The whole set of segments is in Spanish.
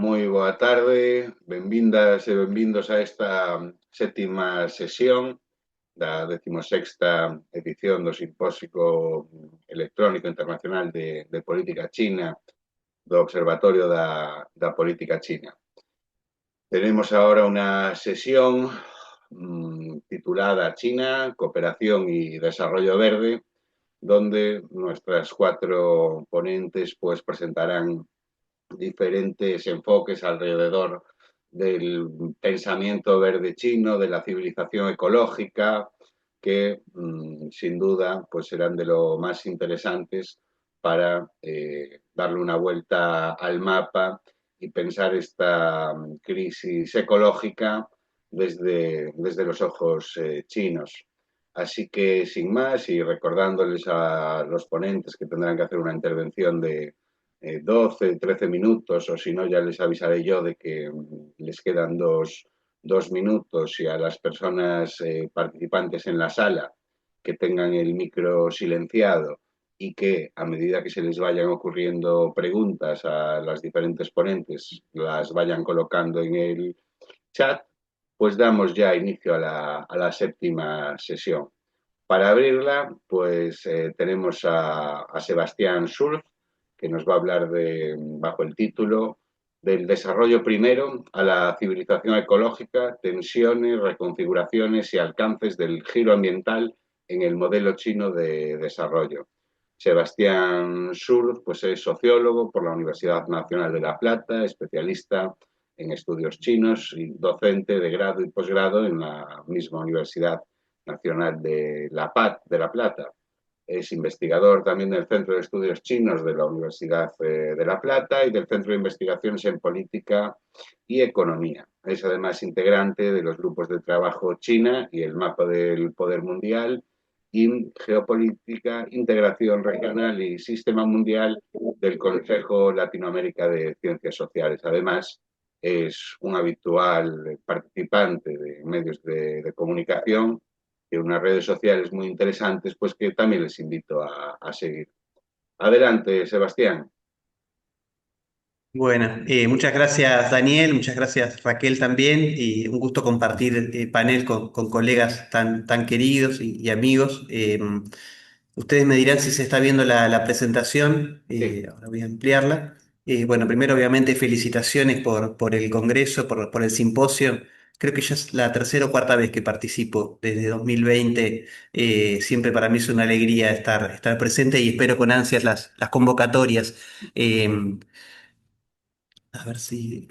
Moi boa tarde, benvindas e benvindos a esta sétima sesión da 16ª edición do Simposio Electrónico Internacional de Política China do Observatorio da Política China. Tenemos ahora una sesión titulada China, Cooperación y Desarrollo Verde, donde nuestras cuatro ponentes pues presentarán diferentes enfoques alrededor del pensamiento verde chino, de la civilización ecológica, que sin duda pues serán de lo más interesantes para darle una vuelta al mapa y pensar esta crisis ecológica desde los ojos chinos. Así que, sin más, y recordándoles a los ponentes que tendrán que hacer una intervención de 12, 13 minutos, o si no, ya les avisaré yo de que les quedan dos minutos, y a las personas participantes en la sala que tengan el micro silenciado y que a medida que se les vayan ocurriendo preguntas a las diferentes ponentes las vayan colocando en el chat, pues damos ya inicio a la séptima sesión. Para abrirla, pues tenemos a Sebastián Schulz, que nos va a hablar bajo el título del desarrollo primero a la civilización ecológica, tensiones, reconfiguraciones y alcances del giro ambiental en el modelo chino de desarrollo. Sebastián Schulz pues es sociólogo por la Universidad Nacional de La Plata, especialista en estudios chinos y docente de grado y posgrado en la misma Universidad Nacional de La Plata. Es investigador también del Centro de Estudios Chinos de la Universidad de La Plata y del Centro de Investigaciones en Política y Economía. Es además integrante de los grupos de trabajo China y el mapa del poder mundial y geopolítica, integración regional y sistema mundial del Consejo Latinoamérica de Ciencias Sociales. Además, es un habitual participante de medios de comunicación y unas redes sociales muy interesantes, pues que también les invito a seguir. Adelante, Sebastián. Bueno, muchas gracias Daniel, muchas gracias Raquel también, y un gusto compartir panel con colegas tan queridos y amigos. Ustedes me dirán si se está viendo la presentación, Sí. ahora voy a ampliarla. Bueno, primero obviamente felicitaciones por el congreso, por el simposio. Creo que ya es la tercera o cuarta vez que participo desde 2020. Siempre para mí es una alegría estar presente y espero con ansias las convocatorias. A ver si...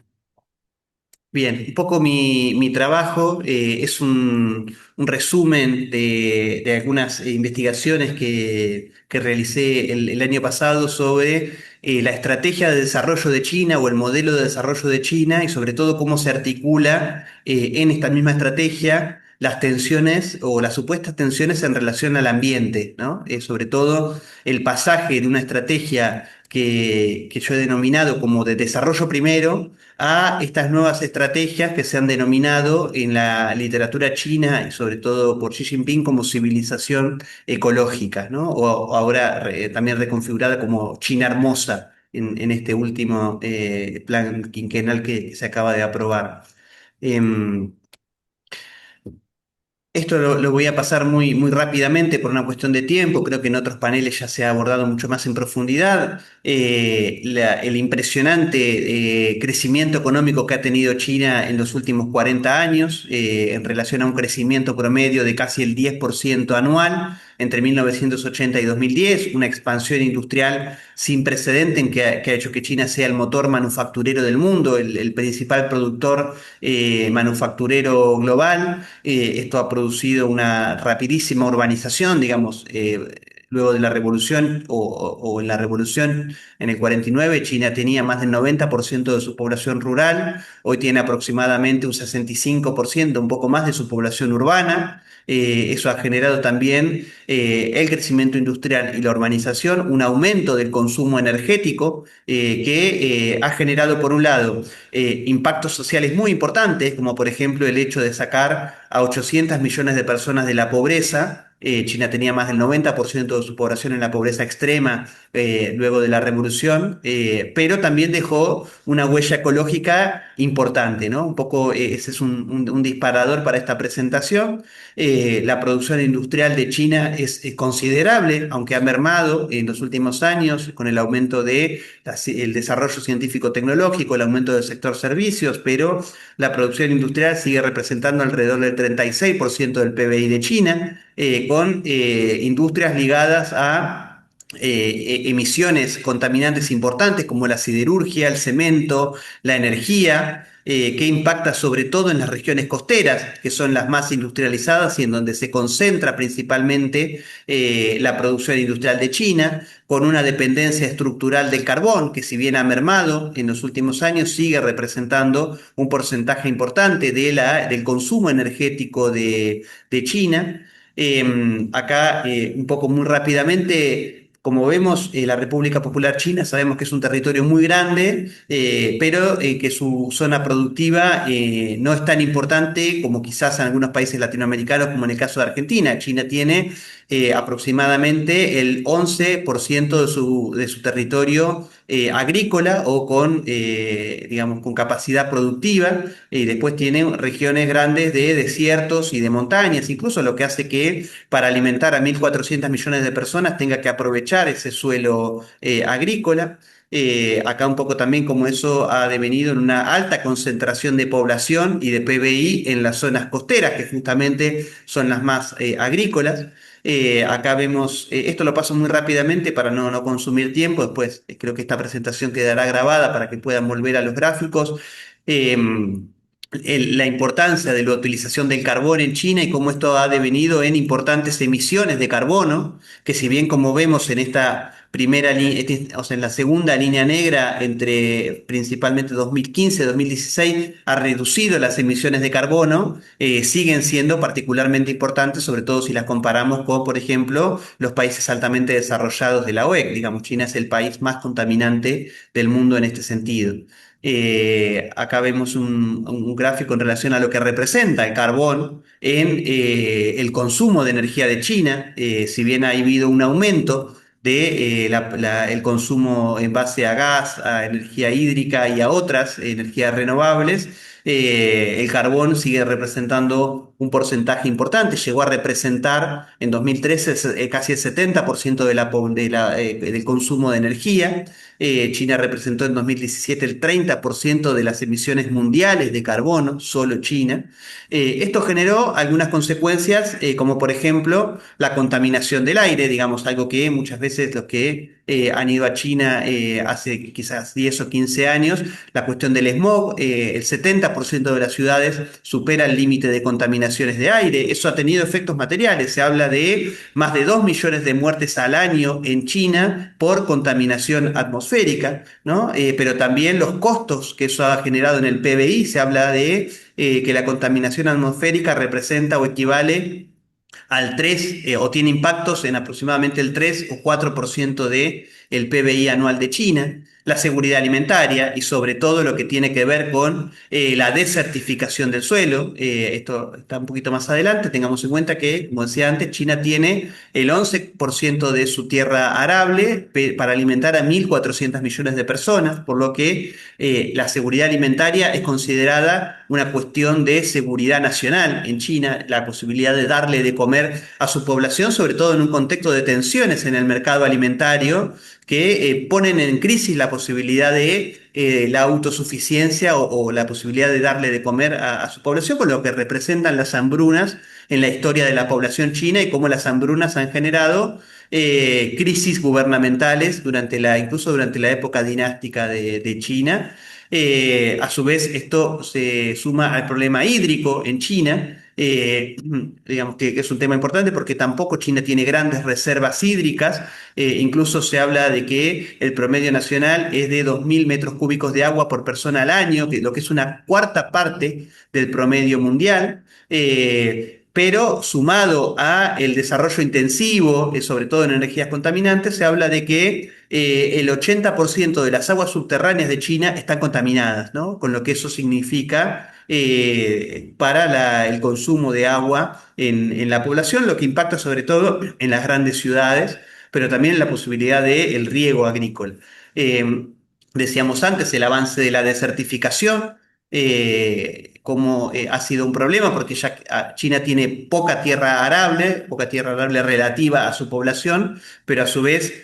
Bien, un poco mi trabajo es un resumen de algunas investigaciones que realicé el año pasado sobre la estrategia de desarrollo de China o el modelo de desarrollo de China, y sobre todo cómo se articula en esta misma estrategia las tensiones o las supuestas tensiones en relación al ambiente, ¿no? Sobre todo el pasaje de una estrategia que yo he denominado como de desarrollo primero a estas nuevas estrategias que se han denominado en la literatura china y sobre todo por Xi Jinping como civilización ecológica, ¿no? O ahora también reconfigurada como China hermosa en este último plan quinquenal que se acaba de aprobar. Em, Esto lo voy a pasar muy rápidamente por una cuestión de tiempo. Creo que en otros paneles ya se ha abordado mucho más en profundidad. El impresionante crecimiento económico que ha tenido China en los últimos 40 años, en relación a un crecimiento promedio de casi el 10% anual entre 1980 y 2010, una expansión industrial sin precedente que ha hecho que China sea el motor manufacturero del mundo, el principal productor manufacturero global. Esto ha producido una rapidísima urbanización, digamos, luego de la revolución o en la revolución en el 49, China tenía más del 90% de su población rural, hoy tiene aproximadamente un 65%, un poco más de su población urbana. Eso ha generado también el crecimiento industrial y la urbanización, un aumento del consumo energético que ha generado, por un lado, impactos sociales muy importantes, como por ejemplo el hecho de sacar a 800 millones de personas de la pobreza. China tenía más del 90% de su población en la pobreza extrema luego de la revolución, pero también dejó una huella ecológica importante, ¿no? Un poco ese es un disparador para esta presentación. La producción industrial de China es considerable, aunque ha mermado en los últimos años con el aumento de el desarrollo científico-tecnológico, el aumento del sector servicios, pero la producción industrial sigue representando alrededor del 36% del PBI de China, con industrias ligadas a emisiones contaminantes importantes como la siderurgia, el cemento, la energía, que impacta sobre todo en las regiones costeras, que son las más industrializadas y en donde se concentra principalmente la producción industrial de China, con una dependencia estructural del carbón, que si bien ha mermado en los últimos años, sigue representando un porcentaje importante del consumo energético de China. Acá, un poco muy rápidamente, como vemos, la República Popular China sabemos que es un territorio muy grande, pero que su zona productiva no es tan importante como quizás en algunos países latinoamericanos, como en el caso de Argentina. China tiene aproximadamente el 11% de su territorio agrícola o digamos, con capacidad productiva, y después tiene regiones grandes de desiertos y de montañas, incluso lo que hace que para alimentar a 1.400 millones de personas tenga que aprovechar ese suelo agrícola. Acá un poco también como eso ha devenido en una alta concentración de población y de PBI en las zonas costeras, que justamente son las más agrícolas. Acá vemos, esto lo paso muy rápidamente para no consumir tiempo, después creo que esta presentación quedará grabada para que puedan volver a los gráficos. La importancia de la utilización del carbón en China y cómo esto ha devenido en importantes emisiones de carbono, que si bien como vemos en esta primera línea, o sea, en la segunda línea negra, entre principalmente 2015 y 2016, ha reducido las emisiones de carbono, siguen siendo particularmente importantes, sobre todo si las comparamos con, por ejemplo, los países altamente desarrollados de la OEC. Digamos, China es el país más contaminante del mundo en este sentido. Acá vemos un gráfico en relación a lo que representa el carbón en el consumo de energía de China. Si bien ha habido un aumento de el consumo en base a gas, a energía hídrica y a otras energías renovables, el carbón sigue representando un porcentaje importante. Llegó a representar en 2013 casi el 70% del consumo de energía. China representó en 2017 el 30% de las emisiones mundiales de carbono, solo China. Esto generó algunas consecuencias, como por ejemplo la contaminación del aire, digamos, algo que muchas veces los que han ido a China hace quizás 10 o 15 años, la cuestión del smog, el 70% de las ciudades supera el límite de contaminaciones de aire. Eso ha tenido efectos materiales. Se habla de más de 2 millones de muertes al año en China por contaminación atmosférica, ¿no? Pero también los costos que eso ha generado en el PBI. Se habla de que la contaminación atmosférica representa o equivale al 3 o tiene impactos en aproximadamente el 3 o 4% de el PBI anual de China, la seguridad alimentaria y sobre todo lo que tiene que ver con la desertificación del suelo. Esto está un poquito más adelante. Tengamos en cuenta que, como decía antes, China tiene el 11% de su tierra arable para alimentar a 1.400 millones de personas, por lo que la seguridad alimentaria es considerada una cuestión de seguridad nacional en China, la posibilidad de darle de comer a su población, sobre todo en un contexto de tensiones en el mercado alimentario que ponen en crisis la posibilidad de la autosuficiencia o la posibilidad de darle de comer a su población, con lo que representan las hambrunas en la historia de la población china y cómo las hambrunas han generado crisis gubernamentales incluso durante la época dinástica de China. A su vez, esto se suma al problema hídrico en China. Digamos que es un tema importante porque tampoco China tiene grandes reservas hídricas. Incluso se habla de que el promedio nacional es de 2.000 metros cúbicos de agua por persona al año, lo que es una cuarta parte del promedio mundial. Pero sumado a el desarrollo intensivo, sobre todo en energías contaminantes, se habla de que el 80% de las aguas subterráneas de China están contaminadas, ¿no? Con lo que eso significa para el consumo de agua en la población, lo que impacta sobre todo en las grandes ciudades, pero también en la posibilidad del riego agrícola. Eh, Decíamos antes el avance de la desertificación, como ha sido un problema, porque ya China tiene poca tierra arable relativa a su población, pero a su vez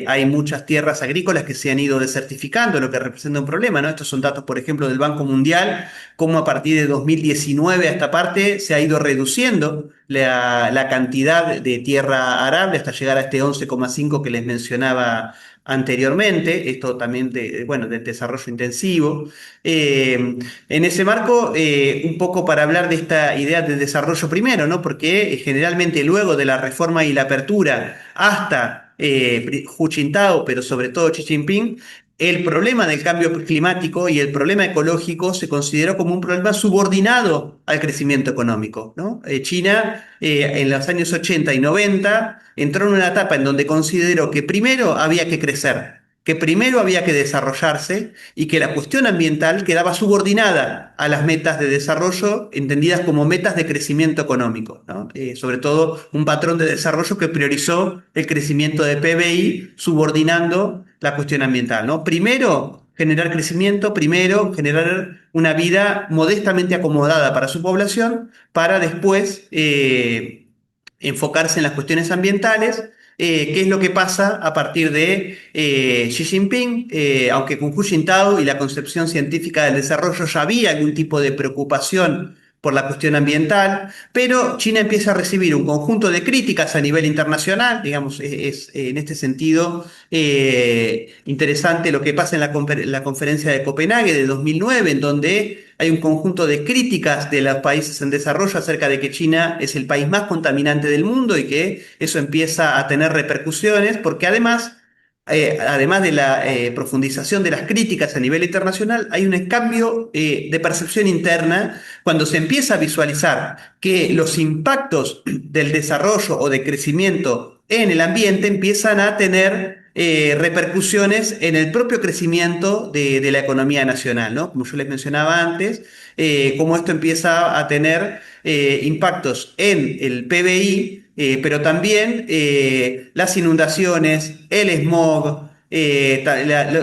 hay muchas tierras agrícolas que se han ido desertificando, lo que representa un problema, ¿no? Estos son datos, por ejemplo, del Banco Mundial, cómo a partir de 2019 a esta parte se ha ido reduciendo la cantidad de tierra arable hasta llegar a este 11,5 que les mencionaba anteriormente, esto también bueno, del desarrollo intensivo. En ese marco, un poco para hablar de esta idea de desarrollo primero, ¿no? Porque generalmente luego de la reforma y la apertura hasta Hu Jintao, pero sobre todo Xi Jinping, el problema del cambio climático y el problema ecológico se consideró como un problema subordinado al crecimiento económico, ¿no? China, en los años 80 y 90 entró en una etapa en donde consideró que primero había que crecer, que primero había que desarrollarse y que la cuestión ambiental quedaba subordinada a las metas de desarrollo entendidas como metas de crecimiento económico, ¿no? Sobre todo un patrón de desarrollo que priorizó el crecimiento de PBI subordinando la cuestión ambiental, ¿no? Primero generar crecimiento, primero generar una vida modestamente acomodada para su población, para después enfocarse en las cuestiones ambientales. ¿Qué es lo que pasa a partir de Xi Jinping? Aunque con Hu Jintao y la concepción científica del desarrollo ya había algún tipo de preocupación por la cuestión ambiental, pero China empieza a recibir un conjunto de críticas a nivel internacional, digamos, en este sentido interesante lo que pasa en la conferencia de Copenhague de 2009, en donde hay un conjunto de críticas de los países en desarrollo acerca de que China es el país más contaminante del mundo y que eso empieza a tener repercusiones, porque además de la profundización de las críticas a nivel internacional, hay un cambio de percepción interna cuando se empieza a visualizar que los impactos del desarrollo o de crecimiento en el ambiente empiezan a tener repercusiones en el propio crecimiento de la economía nacional, ¿no? Como yo les mencionaba antes, cómo esto empieza a tener impactos en el PBI, pero también las inundaciones, el smog,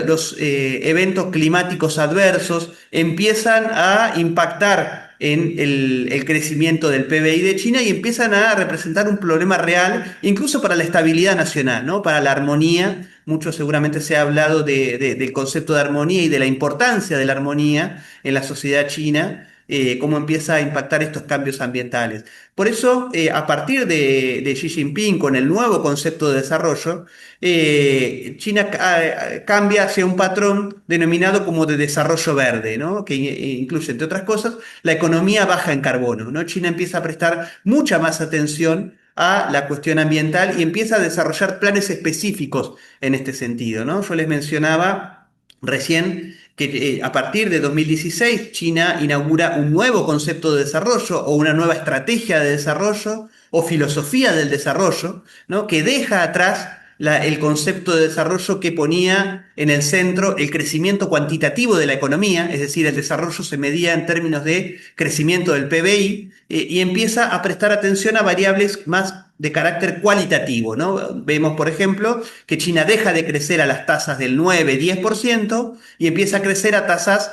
los eventos climáticos adversos empiezan a impactar en el crecimiento del PBI de China y empiezan a representar un problema real, incluso para la estabilidad nacional, ¿no? Para la armonía. Mucho seguramente se ha hablado del concepto de armonía y de la importancia de la armonía en la sociedad china, cómo empieza a impactar estos cambios ambientales. Por eso, a partir de Xi Jinping, con el nuevo concepto de desarrollo, China cambia hacia un patrón denominado como de desarrollo verde, ¿no? Que incluye, entre otras cosas, la economía baja en carbono, ¿no? China empieza a prestar mucha más atención a la cuestión ambiental y empieza a desarrollar planes específicos en este sentido, ¿no? Yo les mencionaba recién que a partir de 2016 China inaugura un nuevo concepto de desarrollo o una nueva estrategia de desarrollo o filosofía del desarrollo, ¿no? Que deja atrás el concepto de desarrollo que ponía en el centro el crecimiento cuantitativo de la economía, es decir, el desarrollo se medía en términos de crecimiento del PBI, y empieza a prestar atención a variables más de carácter cualitativo, ¿no? Vemos, por ejemplo, que China deja de crecer a las tasas del 9-10% y empieza a crecer a tasas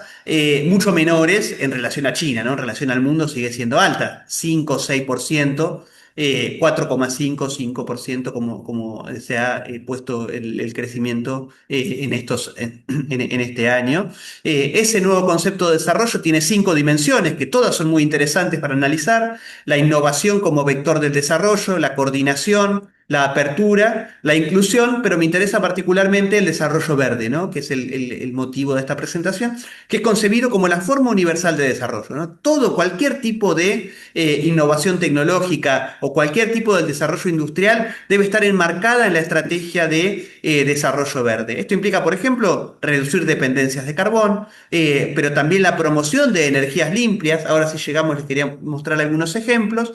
mucho menores en relación a China, ¿no? En relación al mundo sigue siendo alta, 5-6%. 4,5% como se ha puesto el crecimiento en este año. Ese nuevo concepto de desarrollo tiene 5 dimensiones que todas son muy interesantes para analizar: la innovación como vector del desarrollo, la coordinación, la apertura, la inclusión, pero me interesa particularmente el desarrollo verde, ¿no? Que es el motivo de esta presentación, que es concebido como la forma universal de desarrollo, ¿no? Cualquier tipo de innovación tecnológica o cualquier tipo de desarrollo industrial debe estar enmarcada en la estrategia de desarrollo verde. Esto implica, por ejemplo, reducir dependencias de carbón, pero también la promoción de energías limpias. Ahora si llegamos les quería mostrar algunos ejemplos.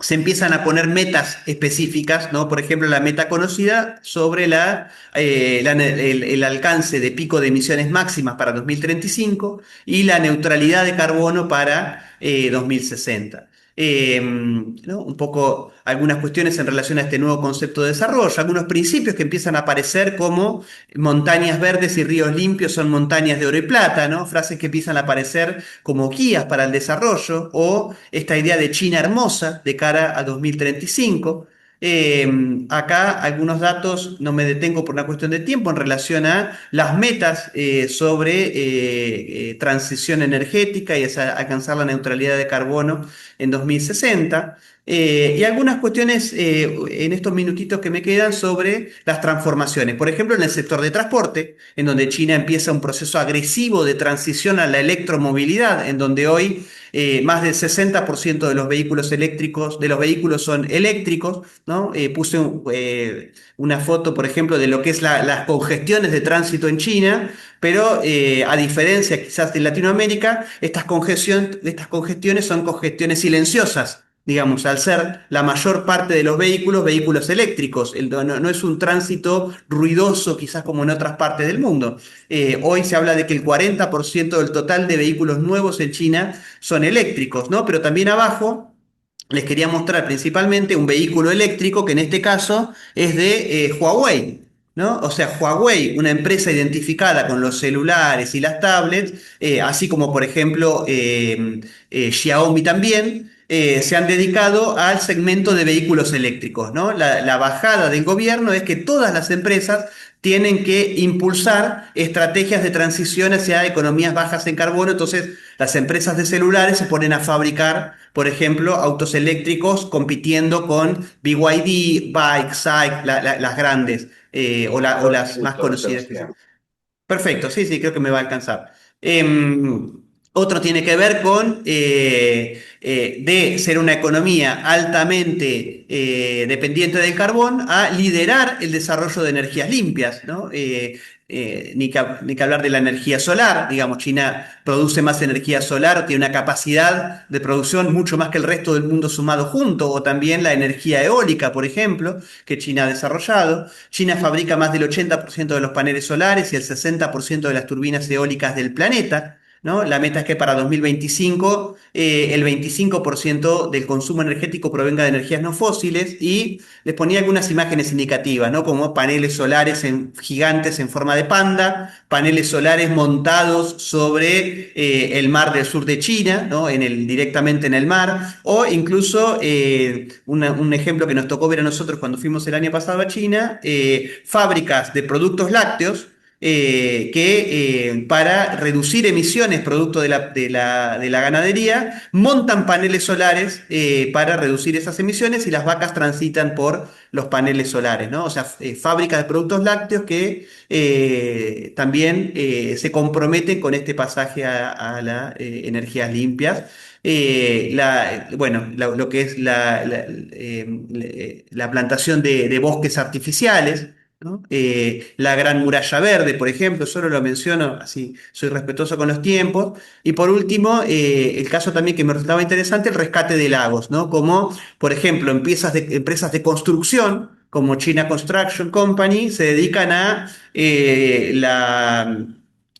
Se empiezan a poner metas específicas, ¿no? Por ejemplo, la meta conocida sobre el alcance de pico de emisiones máximas para 2035 y la neutralidad de carbono para 2060. ¿no? Un poco algunas cuestiones en relación a este nuevo concepto de desarrollo, algunos principios que empiezan a aparecer como montañas verdes y ríos limpios son montañas de oro y plata, ¿no? Frases que empiezan a aparecer como guías para el desarrollo, o esta idea de China hermosa de cara a 2035. Acá algunos datos, no me detengo por una cuestión de tiempo, en relación a las metas sobre transición energética y hacia alcanzar la neutralidad de carbono en 2060. Y algunas cuestiones en estos minutitos que me quedan sobre las transformaciones. Por ejemplo, en el sector de transporte, en donde China empieza un proceso agresivo de transición a la electromovilidad, en donde hoy más del 60% de los vehículos eléctricos, de los vehículos son eléctricos, ¿no? Puse una foto, por ejemplo, de lo que es las congestiones de tránsito en China, pero a diferencia quizás de Latinoamérica, estas congestiones son congestiones silenciosas. Digamos, al ser la mayor parte de los vehículos, vehículos eléctricos. No es un tránsito ruidoso quizás como en otras partes del mundo. Hoy se habla de que el 40% del total de vehículos nuevos en China son eléctricos, ¿no? Pero también abajo les quería mostrar principalmente un vehículo eléctrico que en este caso es de Huawei, ¿no? O sea, Huawei, una empresa identificada con los celulares y las tablets, así como por ejemplo Xiaomi también, se han dedicado al segmento de vehículos eléctricos, ¿no? La bajada del gobierno es que todas las empresas tienen que impulsar estrategias de transición hacia economías bajas en carbono. Entonces, las empresas de celulares se ponen a fabricar, por ejemplo, autos eléctricos compitiendo con BYD, Bike, SAIC, las grandes o 2 las más minutos, conocidas. Sebastián. Perfecto, sí, sí, creo que me va a alcanzar. Otro tiene que ver con de ser una economía altamente dependiente del carbón a liderar el desarrollo de energías limpias, ¿no? Ni que hablar de la energía solar, digamos, China produce más energía solar, tiene una capacidad de producción mucho más que el resto del mundo sumado junto, o también la energía eólica, por ejemplo, que China ha desarrollado. China fabrica más del 80% de los paneles solares y el 60% de las turbinas eólicas del planeta, ¿no? La meta es que para 2025 el 25% del consumo energético provenga de energías no fósiles, y les ponía algunas imágenes indicativas, ¿no? Como paneles solares gigantes en forma de panda, paneles solares montados sobre el mar del sur de China, ¿no? Directamente en el mar, o incluso un ejemplo que nos tocó ver a nosotros cuando fuimos el año pasado a China, fábricas de productos lácteos que para reducir emisiones producto de la ganadería, montan paneles solares para reducir esas emisiones, y las vacas transitan por los paneles solares, ¿no? O sea, fábricas de productos lácteos que también se comprometen con este pasaje a las energías limpias. Bueno, lo que es la plantación de bosques artificiales, ¿no? La Gran Muralla Verde, por ejemplo, solo lo menciono, así soy respetuoso con los tiempos. Y por último, el caso también que me resultaba interesante, el rescate de lagos, ¿no? Como, por ejemplo, empresas de construcción, como China Construction Company, se dedican a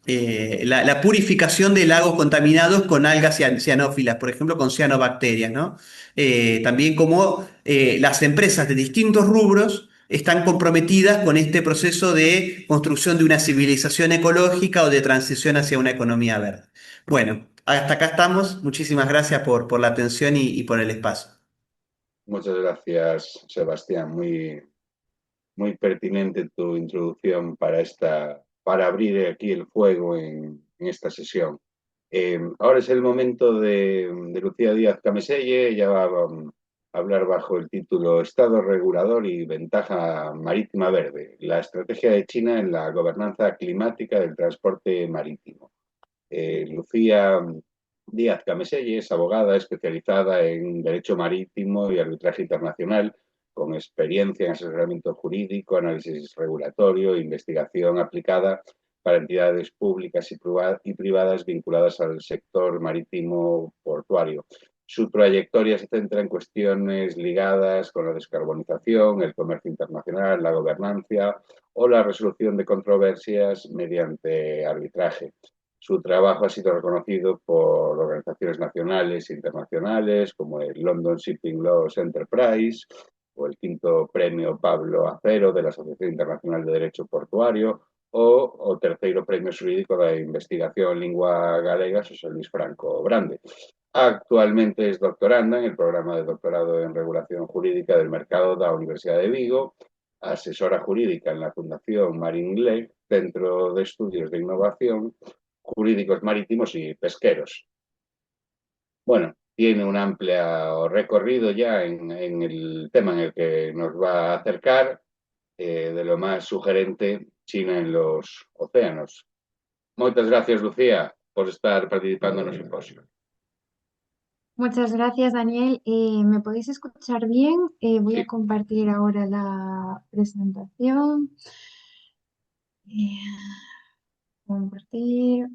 la purificación de lagos contaminados con algas cianófilas, por ejemplo, con cianobacterias, ¿no? También como las empresas de distintos rubros están comprometidas con este proceso de construcción de una civilización ecológica o de transición hacia una economía verde. Bueno, hasta acá estamos. Muchísimas gracias por la atención y por el espacio. Muchas gracias, Sebastián. Muy pertinente tu introducción para abrir aquí el fuego en esta sesión. Ahora es el momento de Lucía Díaz Cameselle. Ella va a hablar bajo el título Estado regulador y ventaja marítima verde, la estrategia de China en la gobernanza climática del transporte marítimo. Lucía Díaz Cameselle es abogada especializada en Derecho Marítimo y Arbitraje Internacional, con experiencia en asesoramiento jurídico, análisis regulatorio e investigación aplicada para entidades públicas y privadas vinculadas al sector marítimo portuario. Su trayectoria se centra en cuestiones ligadas con la descarbonización, el comercio internacional, la gobernanza o la resolución de controversias mediante arbitraje. Su trabajo ha sido reconocido por organizaciones nacionales e internacionales como el London Shipping Laws Enterprise o el quinto premio Pablo Acero de la Asociación Internacional de Derecho Portuario o terceiro premio xurídico da investigación en lingua galega Xosé Luis Franco Brande. Actualmente es doctoranda en el programa de doctorado en regulación jurídica del mercado da Universidad de Vigo, asesora jurídica en la Fundación Maringlé, Centro de Estudios de Innovación Jurídicos Marítimos y Pesqueros. Bueno, tiene un amplio recorrido ya en el tema en el que nos va a acercar, de lo más sugerente, China en los océanos. Moitas gracias, Lucía, por estar participando no simposio. Muchas gracias, Daniel. ¿Me podéis escuchar bien? Voy a Sí, compartir ahora la presentación. Eh, compartir.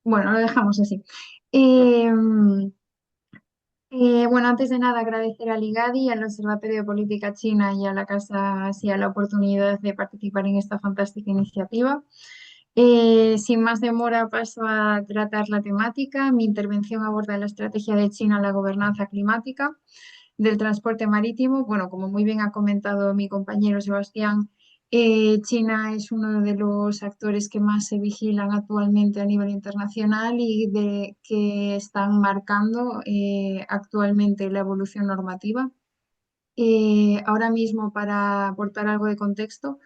Bueno, lo dejamos así. Eh, bueno, antes de nada, agradecer al IGADI, al Observatorio de Política China y a la Casa Asia la oportunidad de participar en esta fantástica iniciativa. Sin más demora, paso a tratar la temática. Mi intervención aborda la estrategia de China en la gobernanza climática del transporte marítimo. Bueno, como muy bien ha comentado mi compañero Sebastián, China es uno de los actores que más se vigilan actualmente a nivel internacional y que están marcando actualmente la evolución normativa. Ahora mismo, para aportar algo de contexto,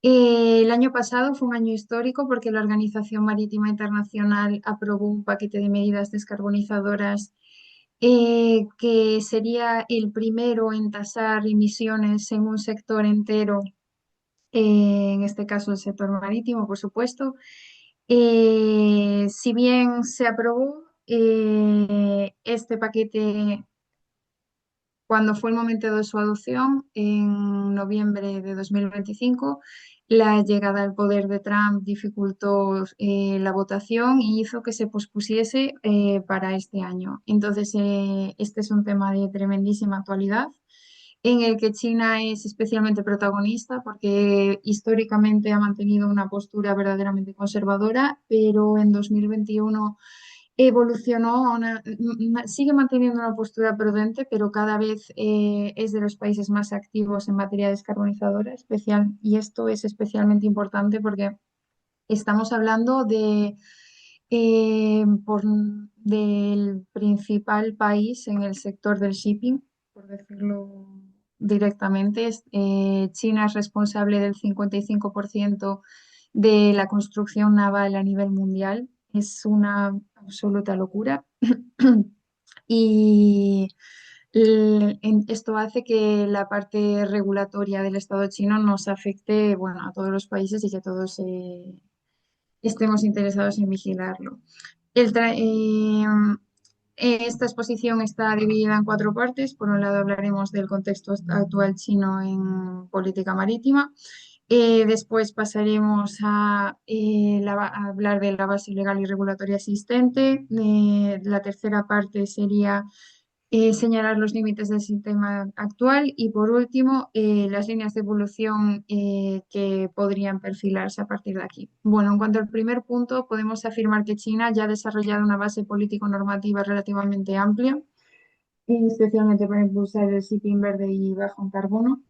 el año pasado fue un año histórico porque la Organización Marítima Internacional aprobó un paquete de medidas descarbonizadoras que sería el primero en tasar emisiones en un sector entero, en este caso el sector marítimo, por supuesto. Si bien se aprobó este paquete cuando fue el momento de su adopción, en noviembre de 2025, la llegada al poder de Trump dificultó la votación y hizo que se pospusiese para este año. Entonces, este es un tema de tremendísima actualidad en el que China es especialmente protagonista porque históricamente ha mantenido una postura verdaderamente conservadora, pero en 2021 evolucionó a sigue manteniendo una postura prudente, pero cada vez es de los países más activos en materia descarbonizadora especial, y esto es especialmente importante porque estamos hablando del principal país en el sector del shipping, por decirlo directamente. China es responsable del 55% de la construcción naval a nivel mundial. Es una absoluta locura. Y esto hace que la parte regulatoria del Estado chino nos afecte, bueno, a todos los países y que todos estemos interesados en vigilarlo. Esta exposición está dividida en cuatro partes. Por un lado hablaremos del contexto actual chino en política marítima. Después pasaremos a hablar de la base legal y regulatoria existente. La tercera parte sería señalar los límites del sistema actual y, por último, las líneas de evolución que podrían perfilarse a partir de aquí. Bueno, en cuanto al primer punto, podemos afirmar que China ya ha desarrollado una base político-normativa relativamente amplia, especialmente para impulsar el shipping verde y bajo en carbono.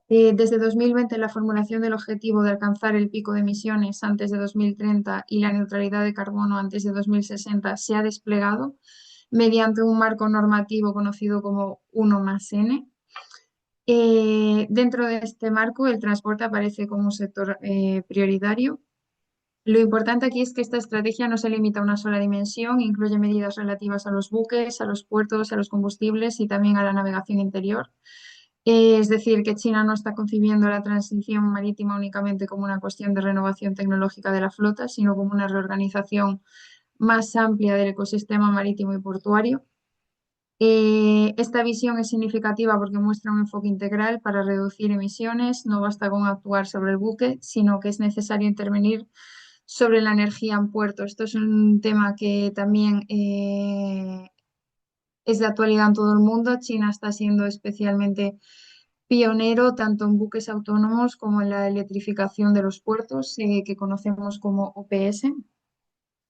Desde 2020, la formulación del objetivo de alcanzar el pico de emisiones antes de 2030 y la neutralidad de carbono antes de 2060 se ha desplegado mediante un marco normativo conocido como 1+N. Dentro de este marco, el transporte aparece como un sector prioritario. Lo importante aquí es que esta estrategia no se limita a una sola dimensión, incluye medidas relativas a los buques, a los puertos, a los combustibles y también a la navegación interior. Es decir, que China no está concibiendo la transición marítima únicamente como una cuestión de renovación tecnológica de la flota, sino como una reorganización más amplia del ecosistema marítimo y portuario. Esta visión es significativa porque muestra un enfoque integral para reducir emisiones. No basta con actuar sobre el buque, sino que es necesario intervenir sobre la energía en puerto. Esto es un tema que también es de actualidad en todo el mundo. China está siendo especialmente pionero tanto en buques autónomos como en la electrificación de los puertos, que conocemos como OPS.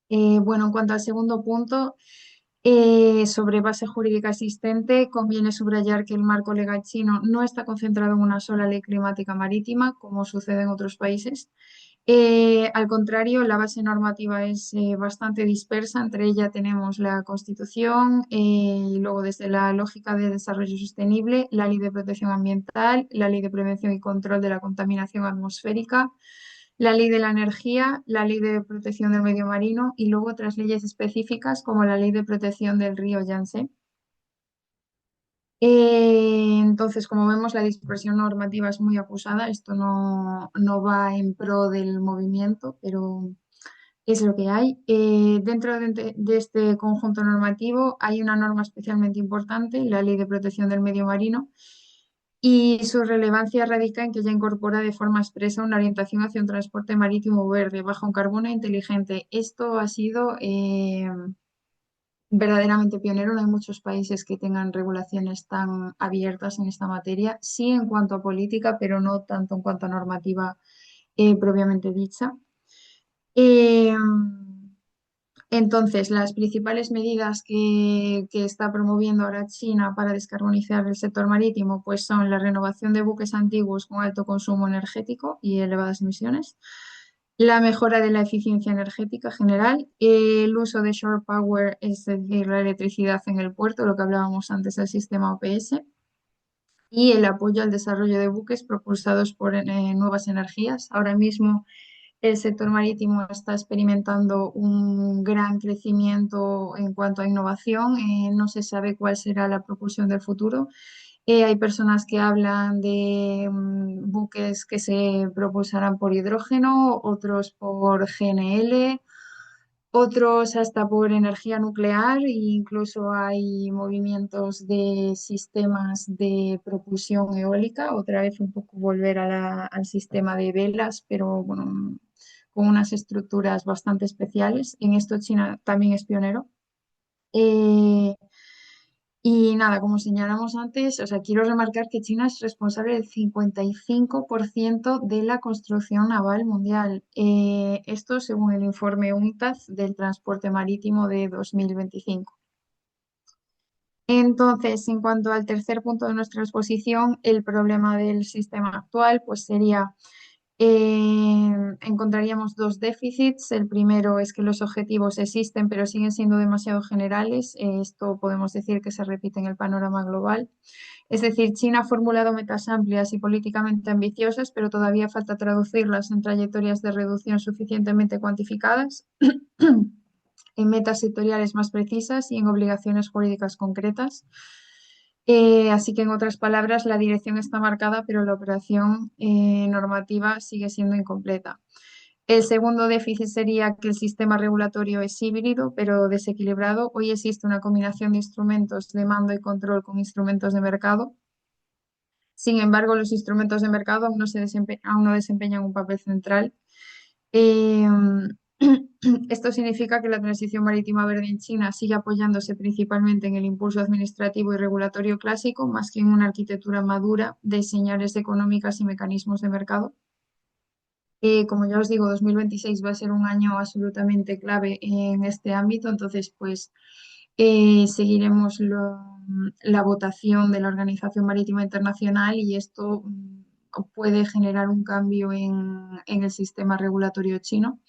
Bueno, en cuanto al segundo punto, sobre base jurídica existente, conviene subrayar que el marco legal chino no está concentrado en una sola ley climática marítima, como sucede en otros países. Al contrario, la base normativa es bastante dispersa. Entre ella tenemos la Constitución y luego desde la lógica de desarrollo sostenible, la Ley de Protección Ambiental, la Ley de Prevención y Control de la Contaminación Atmosférica, la Ley de la Energía, la Ley de Protección del Medio Marino y luego otras leyes específicas como la Ley de Protección del río Yangtze. Entonces, como vemos, la dispersión normativa es muy acusada. Esto no va en pro del movimiento, pero es lo que hay. Dentro de este conjunto normativo hay una norma especialmente importante, la Ley de Protección del Medio Marino, y su relevancia radica en que ya incorpora de forma expresa una orientación hacia un transporte marítimo verde, bajo en carbono e inteligente. Esto ha sido verdaderamente pionero. No hay muchos países que tengan regulaciones tan abiertas en esta materia, sí en cuanto a política, pero no tanto en cuanto a normativa propiamente dicha. Eh, entonces, las principales medidas que está promoviendo ahora China para descarbonizar el sector marítimo, pues son la renovación de buques antiguos con alto consumo energético y elevadas emisiones, la mejora de la eficiencia energética general, el uso de shore power, es decir, la electricidad en el puerto, lo que hablábamos antes del sistema OPS, y el apoyo al desarrollo de buques propulsados por nuevas energías. Ahora mismo el sector marítimo está experimentando un gran crecimiento en cuanto a innovación. No se sabe cuál será la propulsión del futuro. Hay personas que hablan de buques que se propulsarán por hidrógeno, otros por GNL, otros hasta por energía nuclear, e incluso hay movimientos de sistemas de propulsión eólica, otra vez un poco volver al sistema de velas, pero bueno, con unas estructuras bastante especiales. En esto China también es pionero. Eh, y nada, como señalamos antes, o sea, quiero remarcar que China es responsable del 55% de la construcción naval mundial. Esto según el informe UNCTAD del transporte marítimo de 2025. Entonces, en cuanto al tercer punto de nuestra exposición, el problema del sistema actual, pues sería encontraríamos dos déficits. El primero es que los objetivos existen, pero siguen siendo demasiado generales. Esto podemos decir que se repite en el panorama global. Es decir, China ha formulado metas amplias y políticamente ambiciosas, pero todavía falta traducirlas en trayectorias de reducción suficientemente cuantificadas, en metas sectoriales más precisas y en obligaciones jurídicas concretas. Así que, en otras palabras, la dirección está marcada, pero la operación normativa sigue siendo incompleta. El segundo déficit sería que el sistema regulatorio es híbrido, pero desequilibrado. Hoy existe una combinación de instrumentos de mando y control con instrumentos de mercado. Sin embargo, los instrumentos de mercado aún no desempeñan un papel central. Eh, Esto significa que la transición marítima verde en China sigue apoyándose principalmente en el impulso administrativo y regulatorio clásico, más que en una arquitectura madura de señales económicas y mecanismos de mercado. Como ya os digo, 2026 va a ser un año absolutamente clave en este ámbito, entonces pues seguiremos la votación de la Organización Marítima Internacional y esto puede generar un cambio en el sistema regulatorio chino.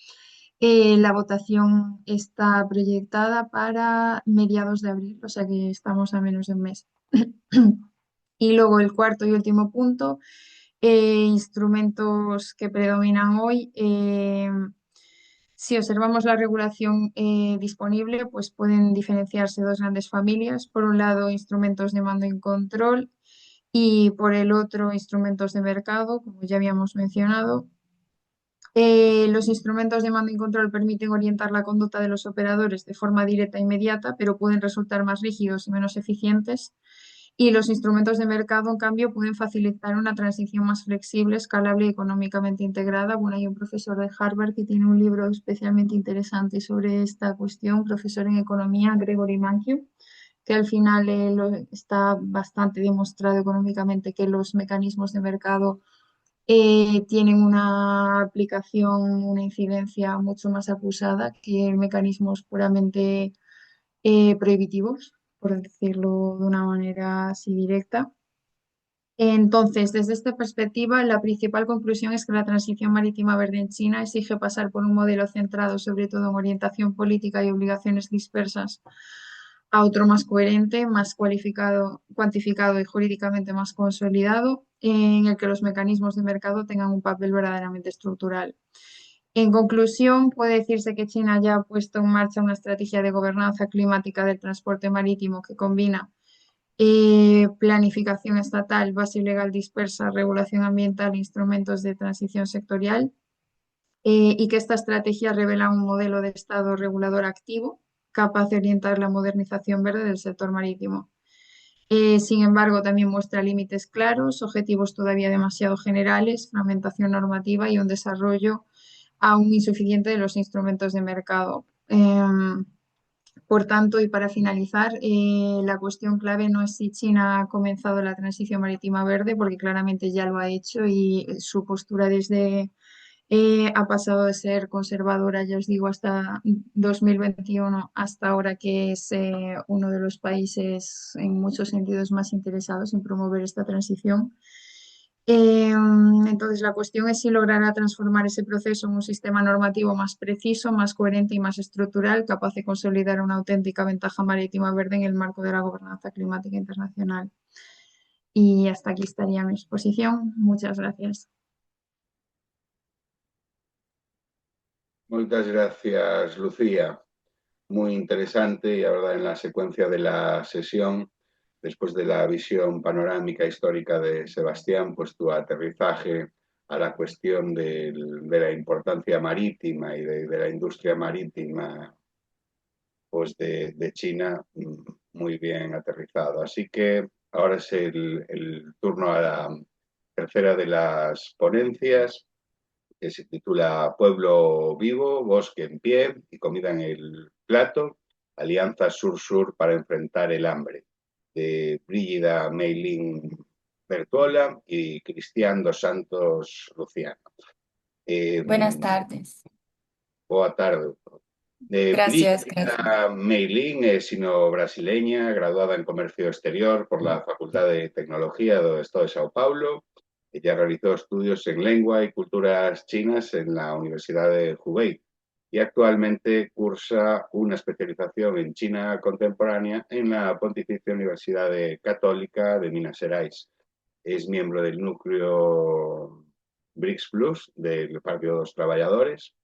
La votación está proyectada para mediados de abril, o sea que estamos a menos de un mes. Y luego el cuarto y último punto, instrumentos que predominan hoy. Si observamos la regulación disponible, pues pueden diferenciarse dos grandes familias. Por un lado, instrumentos de mando y control y por el otro, instrumentos de mercado, como ya habíamos mencionado. Los instrumentos de mando y control permiten orientar la conducta de los operadores de forma directa e inmediata, pero pueden resultar más rígidos y menos eficientes. Y los instrumentos de mercado, en cambio, pueden facilitar una transición más flexible, escalable y económicamente integrada. Bueno, hay un profesor de Harvard que tiene un libro especialmente interesante sobre esta cuestión, profesor en economía, Gregory Mankiw, que al final está bastante demostrado económicamente que los mecanismos de mercado tienen una aplicación, una incidencia mucho más acusada que mecanismos puramente prohibitivos, por decirlo de una manera así directa. Entonces, desde esta perspectiva, la principal conclusión es que la transición marítima verde en China exige pasar por un modelo centrado sobre todo en orientación política y obligaciones dispersas a otro más coherente, más cualificado, cuantificado y jurídicamente más consolidado, en el que los mecanismos de mercado tengan un papel verdaderamente estructural. En conclusión, puede decirse que China ya ha puesto en marcha una estrategia de gobernanza climática del transporte marítimo que combina planificación estatal, base legal dispersa, regulación ambiental, instrumentos de transición sectorial, y que esta estrategia revela un modelo de Estado regulador activo capaz de orientar la modernización verde del sector marítimo. Sin embargo, también muestra límites claros, objetivos todavía demasiado generales, fragmentación normativa y un desarrollo aún insuficiente de los instrumentos de mercado. Por tanto, y para finalizar, la cuestión clave no es si China ha comenzado la transición marítima verde, porque claramente ya lo ha hecho y su postura desde ha pasado de ser conservadora, ya os digo, hasta 2021, hasta ahora que es uno de los países en muchos sentidos más interesados en promover esta transición. Entonces, la cuestión es si logrará transformar ese proceso en un sistema normativo más preciso, más coherente y más estructural, capaz de consolidar una auténtica ventaja marítima verde en el marco de la gobernanza climática internacional. Y hasta aquí estaría mi exposición. Muchas gracias. Muchas gracias, Lucía. Muy interesante y, la verdad, en la secuencia de la sesión, después de la visión panorámica histórica de Sebastián, pues tu aterrizaje a la cuestión de la importancia marítima y de la industria marítima pues de China, muy bien aterrizado. Así que ahora es el turno a la tercera de las ponencias, que se titula Pueblo vivo, bosque en pie y comida en el plato, Alianza Sur-Sur para enfrentar el hambre, de Brígida Meilín Bertuola y Cristian dos Santos Luciano. Eh, Buenas tardes. Boa tarde. Gracias, gracias. Brígida Meilín é sino-brasileña, graduada en Comercio Exterior por la Facultad de Tecnología do Estado de Sao Paulo. Ella realizó estudios en lengua y culturas chinas en la Universidad de Hubei y actualmente cursa una especialización en China contemporánea en la Pontificia Universidad Católica de Minas Gerais. Es miembro del núcleo BRICS Plus del Partido de los Trabajadores,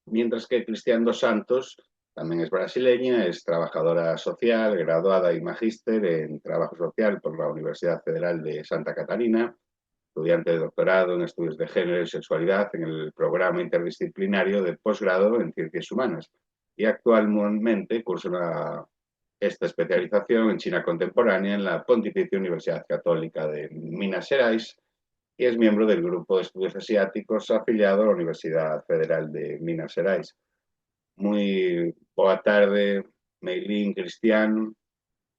mientras que Cristian dos Santos también es brasileña, es trabajadora social, graduada y magíster en trabajo social por la Universidad Federal de Santa Catarina, estudiante de doctorado en estudios de género y sexualidad en el programa interdisciplinario de posgrado en ciencias humanas y actualmente cursa esta especialización en China contemporánea en la Pontificia Universidad Católica de Minas Gerais y es miembro del Grupo de Estudios Asiáticos afiliado a la Universidad Federal de Minas Gerais. Muy boa tarde, Meilín, Cristian,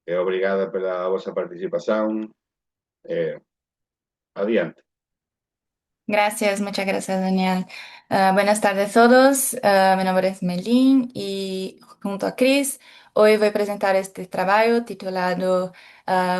e obrigada pela vosa participación. Adiante. Gracias, muchas gracias, Daniel. Buenas tardes a todos. Mi nombre es Melin y junto a Chris hoy voy a presentar este trabajo titulado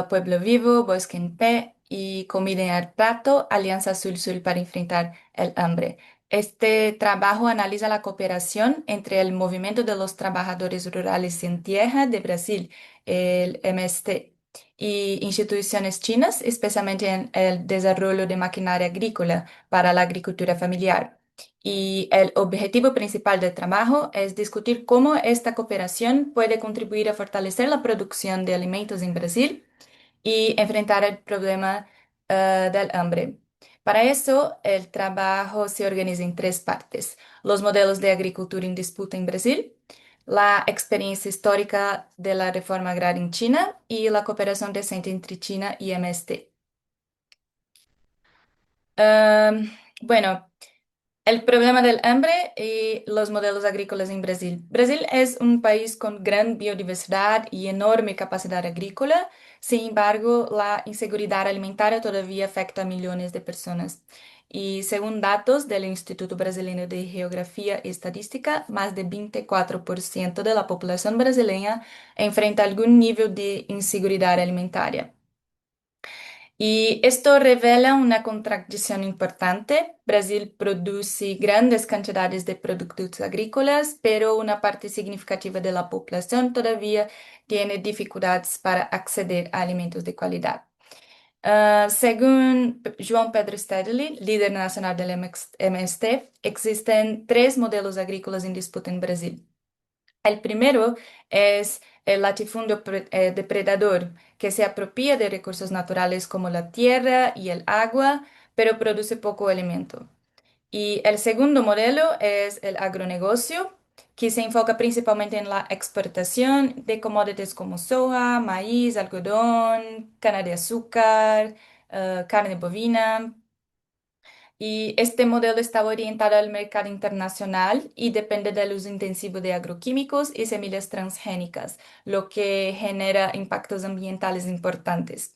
Pueblo Vivo, Bosque en Pie y Comida en el Plato, Alianza Azul-Sul para enfrentar el hambre. Este trabajo analiza la cooperación entre el Movimiento de los Trabajadores Rurales en Tierra de Brasil, el MST, y instituciones chinas, especialmente en el desarrollo de maquinaria agrícola para la agricultura familiar. Y el objetivo principal del trabajo es discutir cómo esta cooperación puede contribuir a fortalecer la producción de alimentos en Brasil y enfrentar el problema del hambre. Para eso, el trabajo se organiza en tres partes: los modelos de agricultura en disputa en Brasil, la experiencia histórica de la reforma agraria en China y la cooperación reciente entre China y MST. Bueno, El problema del hambre y los modelos agrícolas en Brasil. Brasil es un país con gran biodiversidad y enorme capacidad agrícola. Sin embargo, la inseguridad alimentaria todavía afecta a millones de personas. Y según datos del Instituto Brasileño de Geografía y Estadística, más de 24% de la población brasileña enfrenta algún nivel de inseguridad alimentaria. Y esto revela una contradicción importante. Brasil produce grandes cantidades de productos agrícolas, pero una parte significativa de la población todavía tiene dificultades para acceder a alimentos de calidad. Según João Pedro Stedley, líder nacional del MST, existen tres modelos agrícolas en disputa en Brasil. El primero es el latifundio depredador, que se apropia de recursos naturales como la tierra y el agua, pero produce poco alimento. Y el segundo modelo es el agronegocio, que se enfoca principalmente en la exportación de commodities como soja, maíz, algodón, cana de azúcar, carne bovina. Y este modelo está orientado al mercado internacional y depende del uso intensivo de agroquímicos y semillas transgénicas, lo que genera impactos ambientales importantes.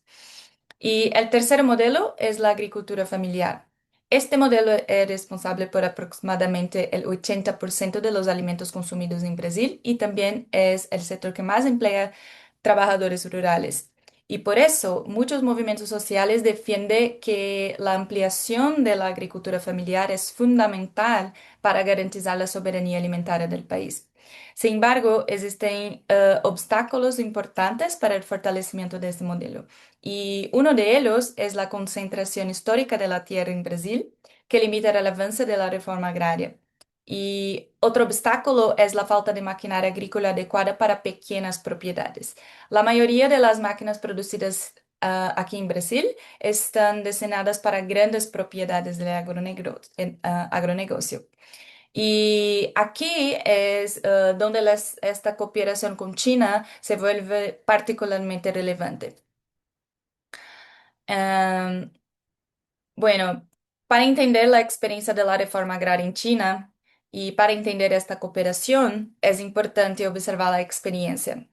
Y el tercer modelo es la agricultura familiar. Este modelo es responsable por aproximadamente el 80% de los alimentos consumidos en Brasil y también es el sector que más emplea trabajadores rurales. Y por eso muchos movimientos sociales defienden que la ampliación de la agricultura familiar es fundamental para garantizar la soberanía alimentaria del país. Sin embargo, existen obstáculos importantes para el fortalecimiento de este modelo. Y uno de ellos es la concentración histórica de la tierra en Brasil, que limita el avance de la reforma agraria. Y otro obstáculo es la falta de maquinaria agrícola adecuada para pequeñas propiedades. La mayoría de las máquinas producidas aquí en Brasil están destinadas para grandes propiedades de agronegocio. Y aquí es donde esta cooperación con China se vuelve particularmente relevante. Em, bueno, para entender la experiencia de la reforma agraria en China y para entender esta cooperación, es importante observar la experiencia.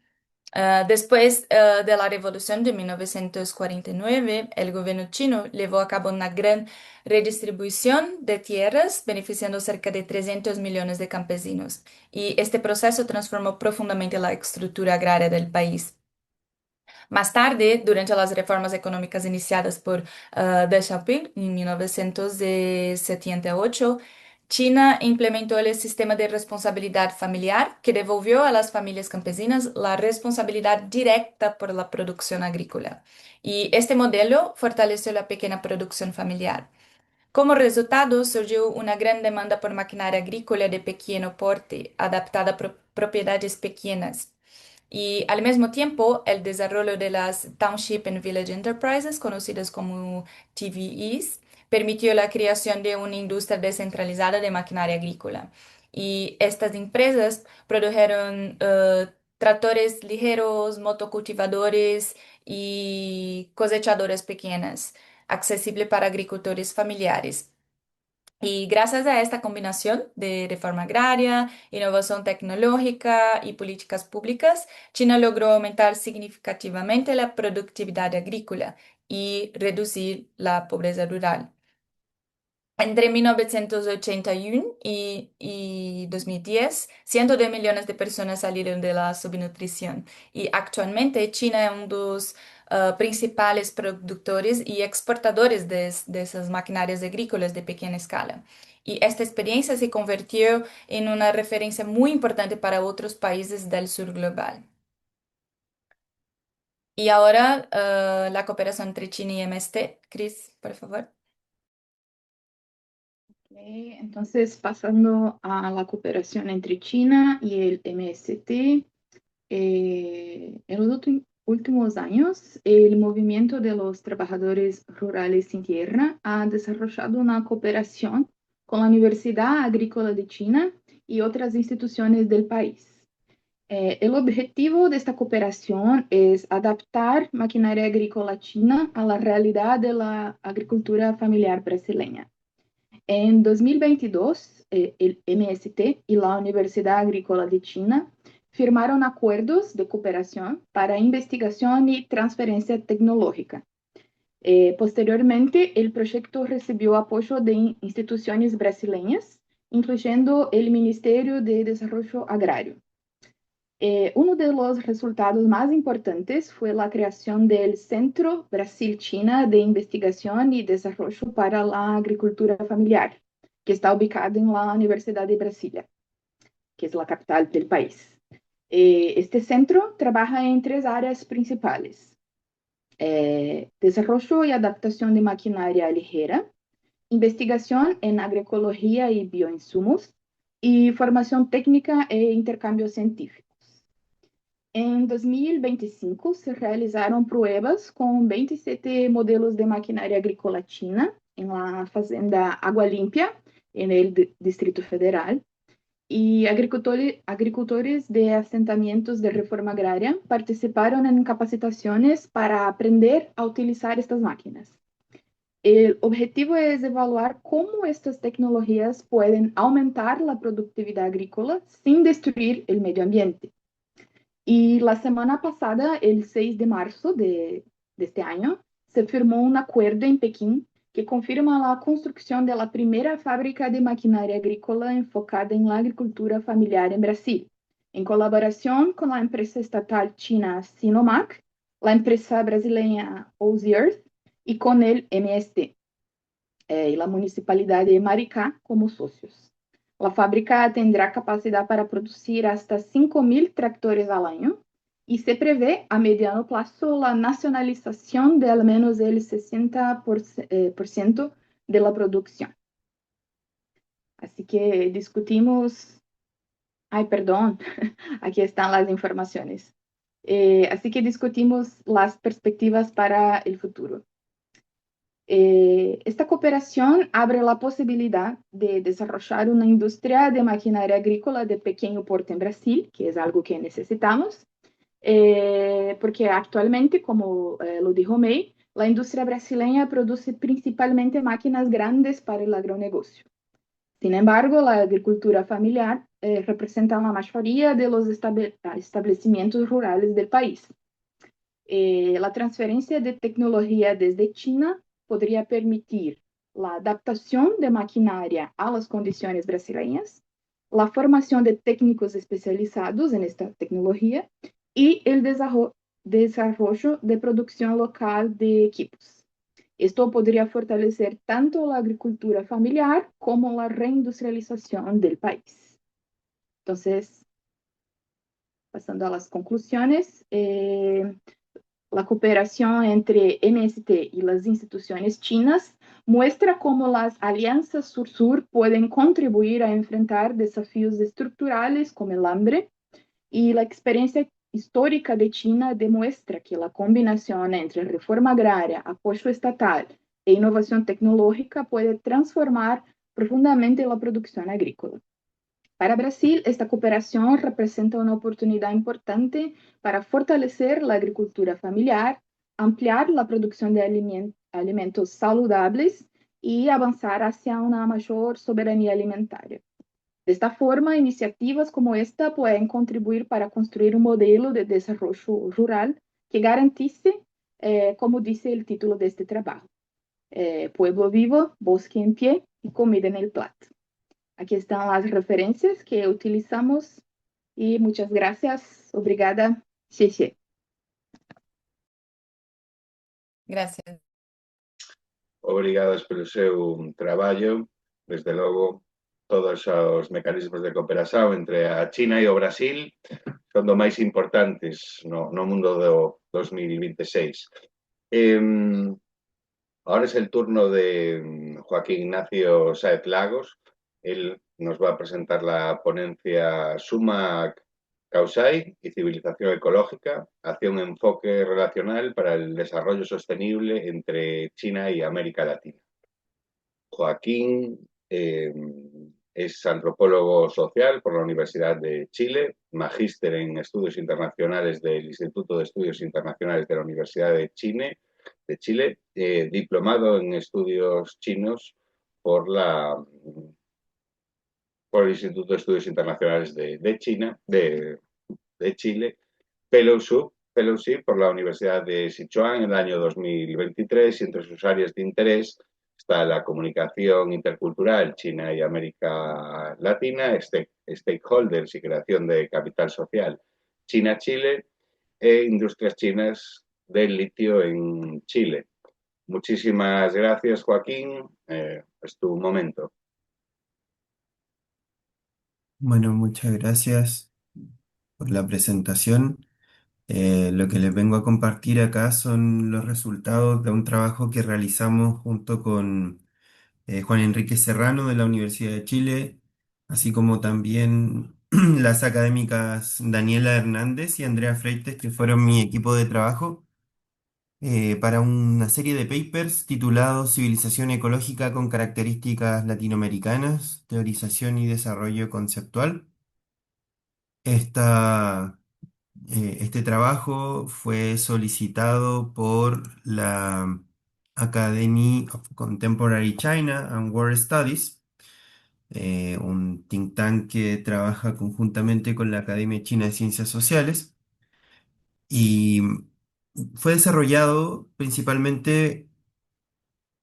Después de la Revolución de 1949, el gobierno chino llevó a cabo una gran redistribución de tierras, beneficiando cerca de 300 millones de campesinos. Y este proceso transformó profundamente la estructura agraria del país. Más tarde, durante las reformas económicas iniciadas por Deng Xiaoping en 1978, China implementó el sistema de responsabilidad familiar que devolvió a las familias campesinas la responsabilidad directa por la producción agrícola. Y este modelo fortaleció la pequeña producción familiar. Como resultado, surgió una gran demanda por maquinaria agrícola de pequeño porte, adaptada a propiedades pequeñas. Y al mismo tiempo, el desarrollo de las Township and Village Enterprises, conocidas como TVEs, permitió la creación de una industria descentralizada de maquinaria agrícola. Y estas empresas produjeron tractores ligeros, motocultivadores y cosechadoras pequeñas, accesibles para agricultores familiares. Y gracias a esta combinación de reforma agraria, innovación tecnológica y políticas públicas, China logró aumentar significativamente la productividad agrícola y reducir la pobreza rural. Entre 1981 y 2010, cientos de millones de personas salieron de la subnutrición y actualmente China es uno de los principales productores y exportadores de esas maquinarias agrícolas de pequeña escala. Y esta experiencia se convirtió en una referencia muy importante para otros países del sur global. Y ahora la cooperación entre China y MST. Chris, por favor. Entonces, pasando a la cooperación entre China y el MST, en los últimos años, el movimiento de los trabajadores rurales sin tierra ha desarrollado una cooperación con la Universidad Agrícola de China y otras instituciones del país. El objetivo de esta cooperación es adaptar maquinaria agrícola china a la realidad de la agricultura familiar brasileña. En 2022, el MST y la Universidad Agrícola de China firmaron acuerdos de cooperación para investigación y transferencia tecnológica. Posteriormente, el proyecto recibió apoyo de instituciones brasileñas, incluyendo el Ministerio de Desarrollo Agrario. Uno de los resultados más importantes fue la creación del Centro Brasil-China de Investigación y Desarrollo para la Agricultura Familiar, que está ubicado en la Universidad de Brasilia, que es la capital del país. Este centro trabaja en tres áreas principales: desarrollo y adaptación de maquinaria ligera, investigación en agroecología y bioinsumos, y formación técnica e intercambio científico. En 2025 se realizaron pruebas con 27 modelos de maquinaria agrícola china en la fazenda Agua Limpia, en el Distrito Federal, y agricultores de asentamientos de reforma agraria participaron en capacitaciones para aprender a utilizar estas máquinas. El objetivo es evaluar cómo estas tecnologías pueden aumentar la productividad agrícola sin destruir el medio ambiente. Y la semana pasada, el 6 de marzo de este año, se firmó un acuerdo en Pekín que confirma la construcción de la primera fábrica de maquinaria agrícola enfocada en la agricultura familiar en Brasil, en colaboración con la empresa estatal china Sinomac, la empresa brasileña Oz Earth y con el MST y la municipalidad de Maricá como socios. La fábrica tendrá capacidad para producir hasta 5.000 tractores al año y se prevé a mediano plazo la nacionalización de al menos el 60% de la producción. Así que discutimos... Ay, perdón, aquí están las informaciones. Así que discutimos las perspectivas para el futuro. Esta cooperación abre la posibilidad de desarrollar una industria de maquinaria agrícola de pequeño porte en Brasil, que es algo que necesitamos, porque actualmente, como lo dijo May, la industria brasileña produce principalmente máquinas grandes para el agronegocio. Sin embargo, la agricultura familiar representa la mayoría de los establecimientos rurales del país. La transferencia de tecnología desde China podría permitir la adaptación de maquinaria a las condiciones brasileñas, la formación de técnicos especializados en esta tecnología y el desarrollo de producción local de equipos. Esto podría fortalecer tanto la agricultura familiar como la reindustrialización del país. Entonces, pasando a las conclusiones, la cooperación entre MST y las instituciones chinas muestra cómo las alianzas sur-sur pueden contribuir a enfrentar desafíos estructurales como el hambre, y la experiencia histórica de China demuestra que la combinación entre reforma agraria, apoyo estatal e innovación tecnológica puede transformar profundamente la producción agrícola. Para Brasil, esta cooperación representa una oportunidad importante para fortalecer la agricultura familiar, ampliar la producción de alimentos saludables y avanzar hacia una mayor soberanía alimentaria. De esta forma, iniciativas como esta pueden contribuir para construir un modelo de desarrollo rural que garantice, como dice el título de este trabajo, pueblo vivo, bosque en pie y comida en el plato. Aquí están las referencias que utilizamos y muchas gracias. Obrigada. Xie. Gracias. Obrigados polo seu traballo, desde logo, todos os mecanismos de cooperación entre a China e o Brasil son do máis importantes no mundo do 2026. Ahora es el turno de Joaquín Ignacio Sáez Lagos. Él nos va a presentar la ponencia Suma Causai y Civilización Ecológica hacia un enfoque relacional para el desarrollo sostenible entre China y América Latina. Joaquín es antropólogo social por la Universidad de Chile, magíster en estudios internacionales del Instituto de Estudios Internacionales de la Universidad de Chile, diplomado en estudios chinos por por el Instituto de Estudios Internacionales de China, de Chile, Fellowship por la Universidad de Sichuan en el año 2023, y entre sus áreas de interés está la comunicación intercultural China y América Latina, stakeholders y creación de capital social China-Chile e industrias chinas del litio en Chile. Muchísimas gracias, Joaquín. Es tu momento. Bueno, muchas gracias por la presentación. Lo que les vengo a compartir acá son los resultados de un trabajo que realizamos junto con Juan Enrique Serrano de la Universidad de Chile, así como también las académicas Daniela Hernández y Andrea Freites, que fueron mi equipo de trabajo, para una serie de papers titulados Civilización ecológica con características latinoamericanas, teorización y desarrollo conceptual. Esta Este trabajo fue solicitado por la Academy of Contemporary China and World Studies, un think tank que trabaja conjuntamente con la Academia China de Ciencias Sociales, y fue desarrollado principalmente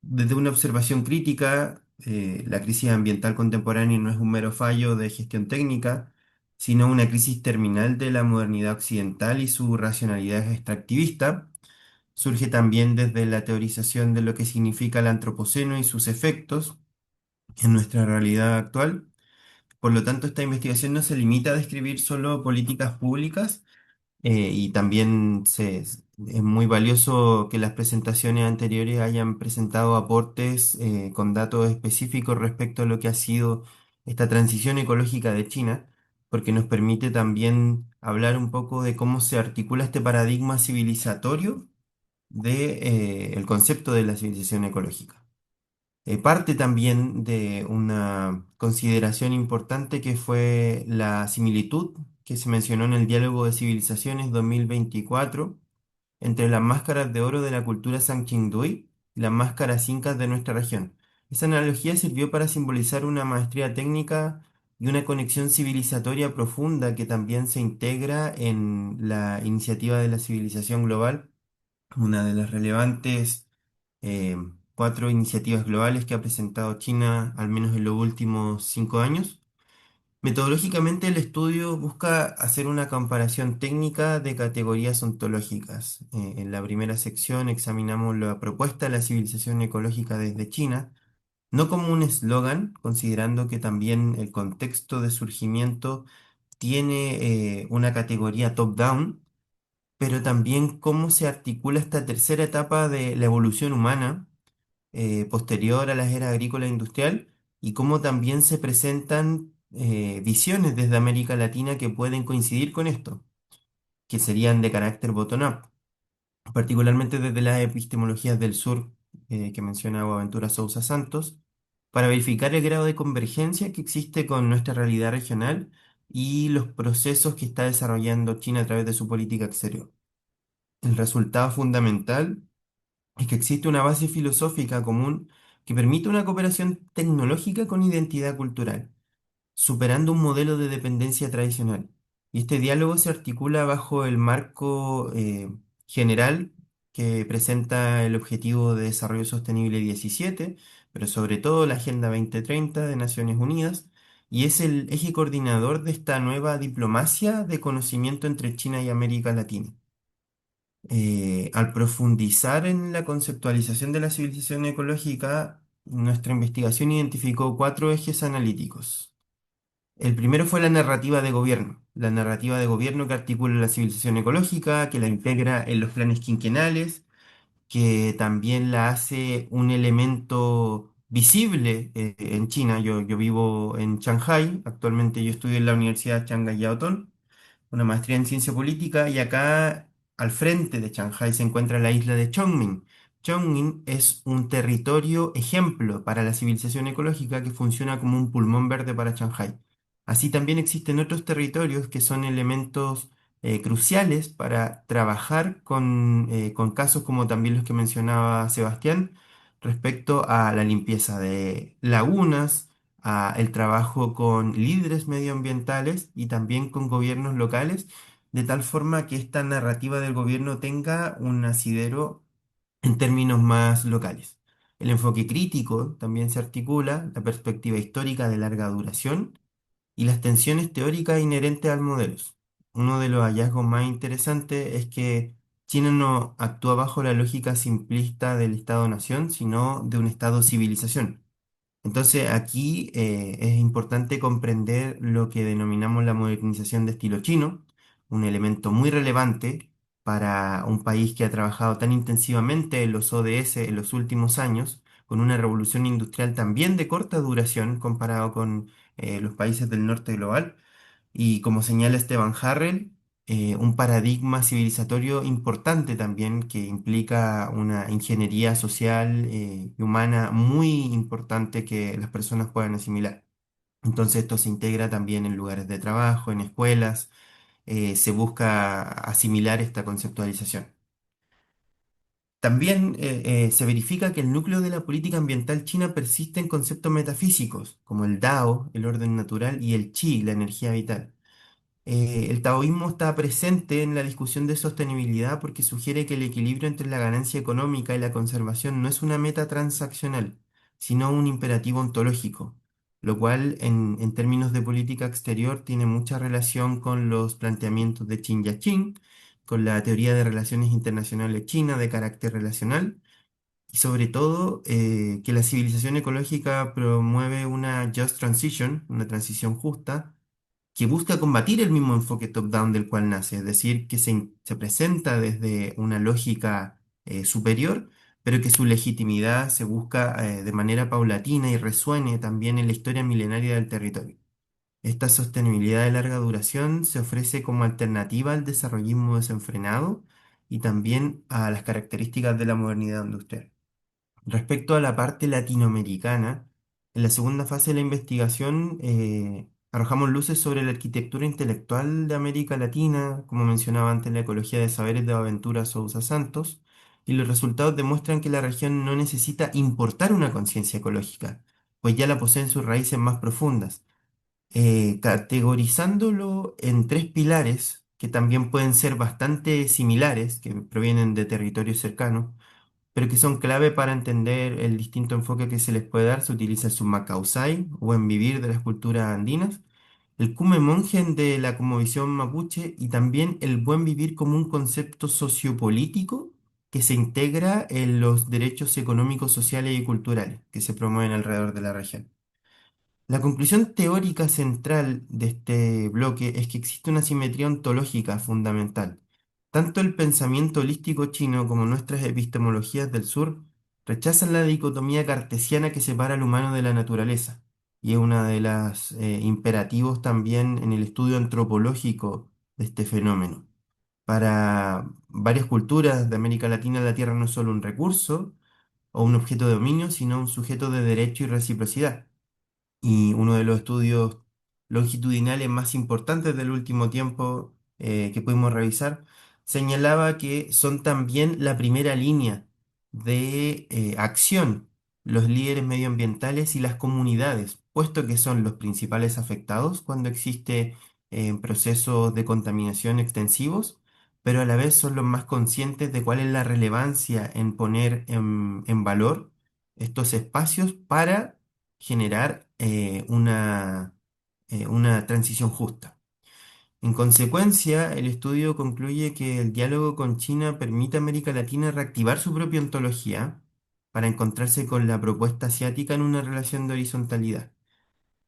desde una observación crítica. La crisis ambiental contemporánea no es un mero fallo de gestión técnica, sino una crisis terminal de la modernidad occidental y su racionalidad extractivista. Surge también desde la teorización de lo que significa el antropoceno y sus efectos en nuestra realidad actual. Por lo tanto, esta investigación no se limita a describir solo políticas públicas, y también es muy valioso que las presentaciones anteriores hayan presentado aportes con datos específicos respecto a lo que ha sido esta transición ecológica de China, porque nos permite también hablar un poco de cómo se articula este paradigma civilizatorio de, el concepto de la civilización ecológica. Parte también de una consideración importante que fue la similitud que se mencionó en el Diálogo de Civilizaciones 2024 entre las máscaras de oro de la cultura Sanqingdui y las máscaras incas de nuestra región. Esa analogía sirvió para simbolizar una maestría técnica y una conexión civilizatoria profunda que también se integra en la iniciativa de la civilización global, una de las relevantes eh, 4 iniciativas globales que ha presentado China, al menos en los últimos 5 años. Metodológicamente, el estudio busca hacer una comparación técnica de categorías ontológicas. En la primera sección examinamos la propuesta de la civilización ecológica desde China, no como un eslogan, considerando que también el contexto de surgimiento tiene una categoría top-down, pero también cómo se articula esta tercera etapa de la evolución humana posterior a la era agrícola e industrial, y cómo también se presentan visiones desde América Latina que pueden coincidir con esto, que serían de carácter bottom-up, particularmente desde las epistemologías del sur que menciona Boaventura Sousa Santos, para verificar el grado de convergencia que existe con nuestra realidad regional y los procesos que está desarrollando China a través de su política exterior. El resultado fundamental es que existe una base filosófica común que permite una cooperación tecnológica con identidad cultural, superando un modelo de dependencia tradicional. Y este diálogo se articula bajo el marco general que presenta el Objetivo de Desarrollo Sostenible 17, pero sobre todo la Agenda 2030 de Naciones Unidas, y es el eje coordinador de esta nueva diplomacia de conocimiento entre China y América Latina. Al profundizar en la conceptualización de la civilización ecológica, nuestra investigación identificó 4 ejes analíticos. El primero fue la narrativa de gobierno que articula la civilización ecológica, que la integra en los planes quinquenales, que también la hace un elemento visible en China. Yo vivo en Shanghái, actualmente yo estudio en la Universidad Shanghái Jiao Tong, una maestría en ciencia política, y acá al frente de Shanghái se encuentra la isla de Chongming. Chongming es un territorio ejemplo para la civilización ecológica que funciona como un pulmón verde para Shanghái. Así también existen otros territorios que son elementos cruciales para trabajar con casos como también los que mencionaba Sebastián, respecto a la limpieza de lagunas, a el trabajo con líderes medioambientales y también con gobiernos locales, de tal forma que esta narrativa del gobierno tenga un asidero en términos más locales. El enfoque crítico también se articula, la perspectiva histórica de larga duración y las tensiones teóricas inherentes al modelo. Uno de los hallazgos más interesantes es que China no actúa bajo la lógica simplista del Estado-nación, sino de un Estado-civilización. Entonces, aquí es importante comprender lo que denominamos la modernización de estilo chino, un elemento muy relevante para un país que ha trabajado tan intensivamente en los ODS en los últimos años, con una revolución industrial también de corta duración comparado con los países del norte global. Y como señala Esteban Harrell, un paradigma civilizatorio importante también que implica una ingeniería social y humana muy importante que las personas puedan asimilar. Entonces esto se integra también en lugares de trabajo, en escuelas, se busca asimilar esta conceptualización. También se verifica que el núcleo de la política ambiental china persiste en conceptos metafísicos, como el Dao, el orden natural, y el Qi, la energía vital. El taoísmo está presente en la discusión de sostenibilidad porque sugiere que el equilibrio entre la ganancia económica y la conservación no es una meta transaccional, sino un imperativo ontológico, lo cual en términos de política exterior tiene mucha relación con los planteamientos de Qin Yaqing, con la teoría de relaciones internacionales china de carácter relacional y sobre todo que la civilización ecológica promueve una just transition, una transición justa que busca combatir el mismo enfoque top-down del cual nace, es decir, que se presenta desde una lógica superior, pero que su legitimidad se busca de manera paulatina y resuene también en la historia milenaria del territorio. Esta sostenibilidad de larga duración se ofrece como alternativa al desarrollismo desenfrenado y también a las características de la modernidad industrial. Respecto a la parte latinoamericana, en la segunda fase de la investigación arrojamos luces sobre la arquitectura intelectual de América Latina, como mencionaba antes, la ecología de saberes de Aventura Sousa Santos, y los resultados demuestran que la región no necesita importar una conciencia ecológica, pues ya la posee en sus raíces más profundas, categorizándolo en tres pilares que también pueden ser bastante similares, que provienen de territorios cercanos pero que son clave para entender el distinto enfoque que se les puede dar. Se utiliza el Sumacaucay, o buen vivir de las culturas andinas, el Kume Mongen de la cosmovisión mapuche y también el buen vivir como un concepto sociopolítico que se integra en los derechos económicos, sociales y culturales que se promueven alrededor de la región. La conclusión teórica central de este bloque es que existe una simetría ontológica fundamental. Tanto el pensamiento holístico chino como nuestras epistemologías del sur rechazan la dicotomía cartesiana que separa al humano de la naturaleza, y es una de las imperativos también en el estudio antropológico de este fenómeno. Para varias culturas de América Latina, la tierra no es solo un recurso o un objeto de dominio, sino un sujeto de derecho y reciprocidad. Y uno de los estudios longitudinales más importantes del último tiempo que pudimos revisar señalaba que son también la primera línea de acción los líderes medioambientales y las comunidades, puesto que son los principales afectados cuando existe procesos de contaminación extensivos, pero a la vez son los más conscientes de cuál es la relevancia en poner en valor estos espacios para generar una transición justa. En consecuencia, el estudio concluye que el diálogo con China permite a América Latina reactivar su propia ontología para encontrarse con la propuesta asiática en una relación de horizontalidad.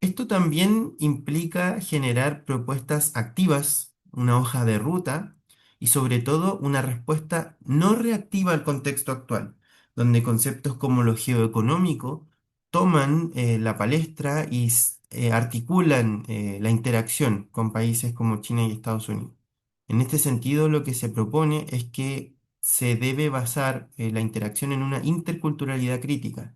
Esto también implica generar propuestas activas, una hoja de ruta y sobre todo una respuesta no reactiva al contexto actual, donde conceptos como lo geoeconómico toman la palestra y articulan la interacción con países como China y Estados Unidos. En este sentido, lo que se propone es que se debe basar la interacción en una interculturalidad crítica,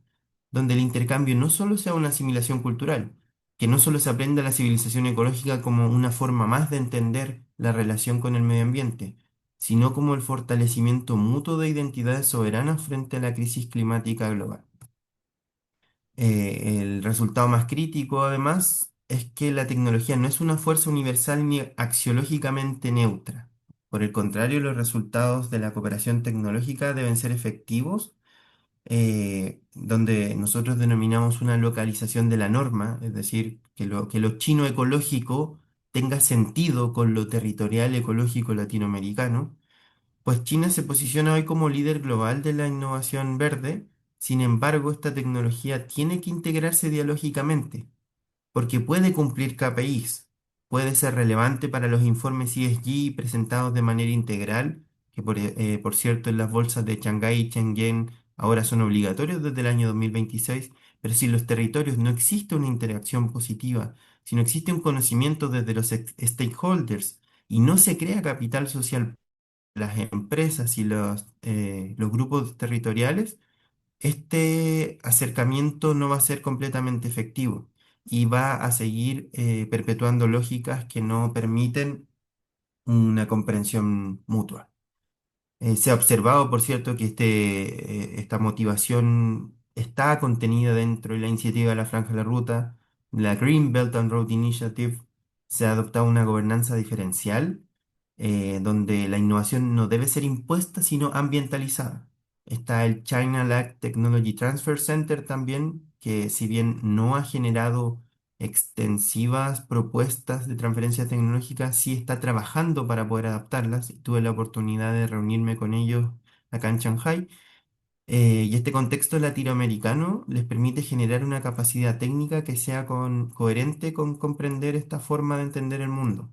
donde el intercambio no solo sea una asimilación cultural, que no solo se aprenda la civilización ecológica como una forma más de entender la relación con el medio ambiente, sino como el fortalecimiento mutuo de identidades soberanas frente a la crisis climática global. El resultado más crítico, además, es que la tecnología no es una fuerza universal ni axiológicamente neutra. Por el contrario, los resultados de la cooperación tecnológica deben ser efectivos, donde nosotros denominamos una localización de la norma, es decir, que lo chino ecológico tenga sentido con lo territorial ecológico latinoamericano, pues China se posiciona hoy como líder global de la innovación verde. Sin embargo, esta tecnología tiene que integrarse dialógicamente, porque puede cumplir KPIs, puede ser relevante para los informes ESG presentados de manera integral, que por cierto en las bolsas de Shanghái y Shenzhen ahora son obligatorios desde el año 2026, pero si en los territorios no existe una interacción positiva, si no existe un conocimiento desde los stakeholders y no se crea capital social, las empresas y los grupos territoriales, este acercamiento no va a ser completamente efectivo y va a seguir perpetuando lógicas que no permiten una comprensión mutua. Se ha observado, por cierto, que esta motivación está contenida dentro de la iniciativa de la Franja de la Ruta, la Green Belt and Road Initiative. Se ha adoptado una gobernanza diferencial, donde la innovación no debe ser impuesta, sino ambientalizada. Está el China Lac Technology Transfer Center también, que si bien no ha generado extensivas propuestas de transferencia tecnológica, sí está trabajando para poder adaptarlas. Tuve la oportunidad de reunirme con ellos acá en Shanghai, y este contexto latinoamericano les permite generar una capacidad técnica que sea coherente con comprender esta forma de entender el mundo.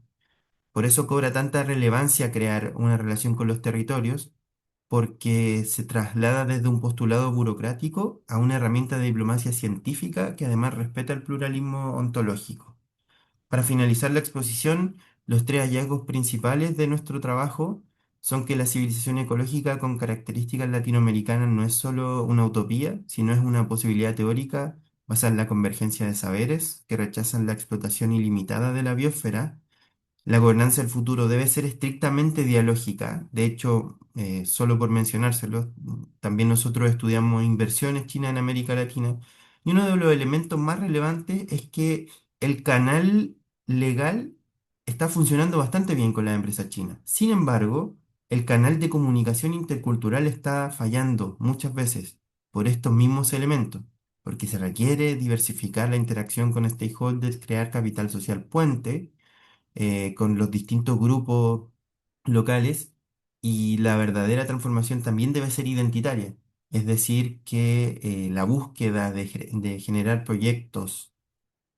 Por eso cobra tanta relevancia crear una relación con los territorios, porque se traslada desde un postulado burocrático a una herramienta de diplomacia científica que además respeta el pluralismo ontológico. Para finalizar la exposición, los tres hallazgos principales de nuestro trabajo son que la civilización ecológica con características latinoamericanas no es solo una utopía, sino es una posibilidad teórica basada en la convergencia de saberes que rechazan la explotación ilimitada de la biosfera. La gobernanza del futuro debe ser estrictamente dialógica. De hecho, solo por mencionárselo, también nosotros estudiamos inversiones chinas en América Latina y uno de los elementos más relevantes es que el canal legal está funcionando bastante bien con las empresas chinas. Sin embargo, el canal de comunicación intercultural está fallando muchas veces por estos mismos elementos, porque se requiere diversificar la interacción con stakeholders, crear capital social puente con los distintos grupos locales, y la verdadera transformación también debe ser identitaria. Es decir, que la búsqueda de generar proyectos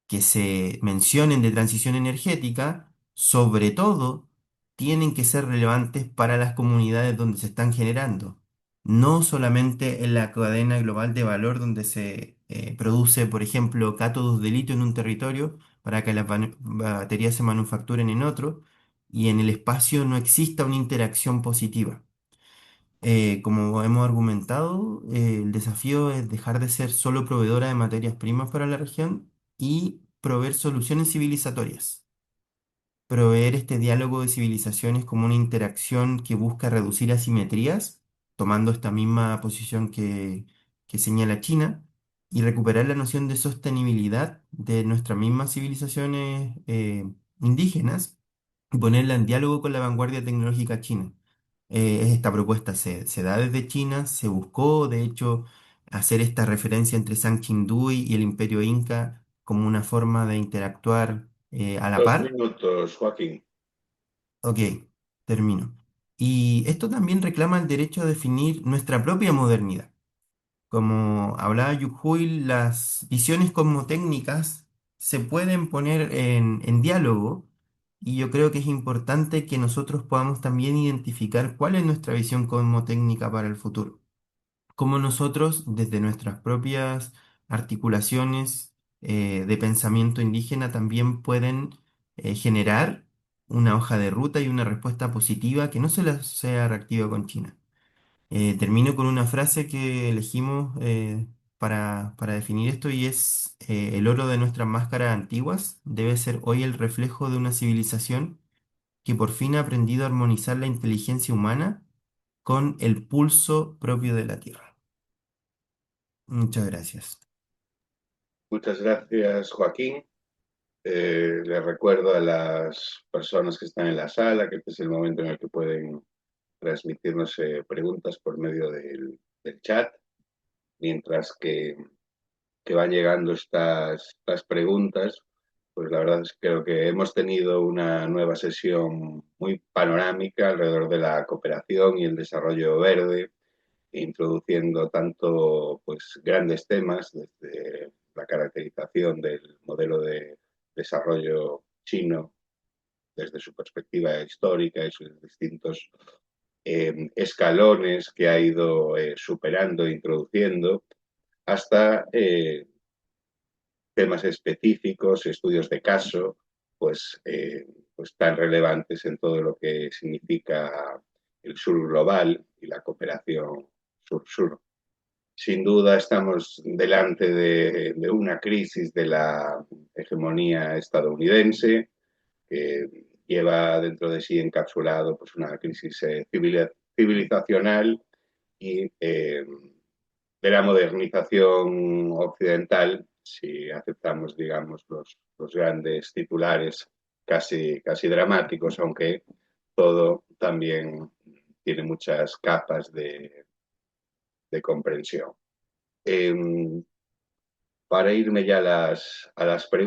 que se mencionen de transición energética, sobre todo, tienen que ser relevantes para las comunidades donde se están generando, no solamente en la cadena global de valor donde se produce, por ejemplo, cátodos de litio en un territorio para que las baterías se manufacturen en otro y en el espacio no exista una interacción positiva. Como hemos argumentado, el desafío es dejar de ser solo proveedora de materias primas para la región y proveer soluciones civilizatorias. Proveer este diálogo de civilizaciones como una interacción que busca reducir asimetrías, tomando esta misma posición que señala China, y recuperar la noción de sostenibilidad de nuestras mismas civilizaciones indígenas y ponerla en diálogo con la vanguardia tecnológica china. Esta propuesta se da desde China, se buscó, de hecho, hacer esta referencia entre San Chingdui y el Imperio Inca como una forma de interactuar a la Dos par. minutos, Joaquín. Ok, termino. Y esto también reclama el derecho a definir nuestra propia modernidad. Como hablaba Yukhui, las visiones cosmotécnicas se pueden poner en diálogo, y yo creo que es importante que nosotros podamos también identificar cuál es nuestra visión cosmotécnica para el futuro. Cómo nosotros, desde nuestras propias articulaciones de pensamiento indígena, también pueden generar una hoja de ruta y una respuesta positiva que no solo sea reactiva con China. Termino con una frase que elegimos para definir esto, y es, el oro de nuestras máscaras antiguas debe ser hoy el reflejo de una civilización que por fin ha aprendido a armonizar la inteligencia humana con el pulso propio de la Tierra. Muchas gracias. Muchas gracias, Joaquín. Les recuerdo a las personas que están en la sala que este es el momento en el que pueden transmitirnos preguntas por medio del chat, mientras que van llegando estas preguntas. Pues la verdad es que creo que hemos tenido una nueva sesión muy panorámica alrededor de la cooperación y el desarrollo verde, introduciendo tanto pues grandes temas desde la caracterización del modelo de desarrollo chino desde su perspectiva histórica y sus distintos escalones que ha ido superando e introduciendo, hasta temas específicos, estudios de caso, pues tan relevantes en todo lo que significa el sur global y la cooperación sur-sur. Sin duda estamos delante de una crisis de la hegemonía estadounidense que lleva dentro de sí encapsulado pues, una crisis civilizacional y de la modernización occidental, si aceptamos, digamos, los grandes titulares casi dramáticos, aunque todo también tiene muchas capas de comprensión. Para irme ya a las preguntas.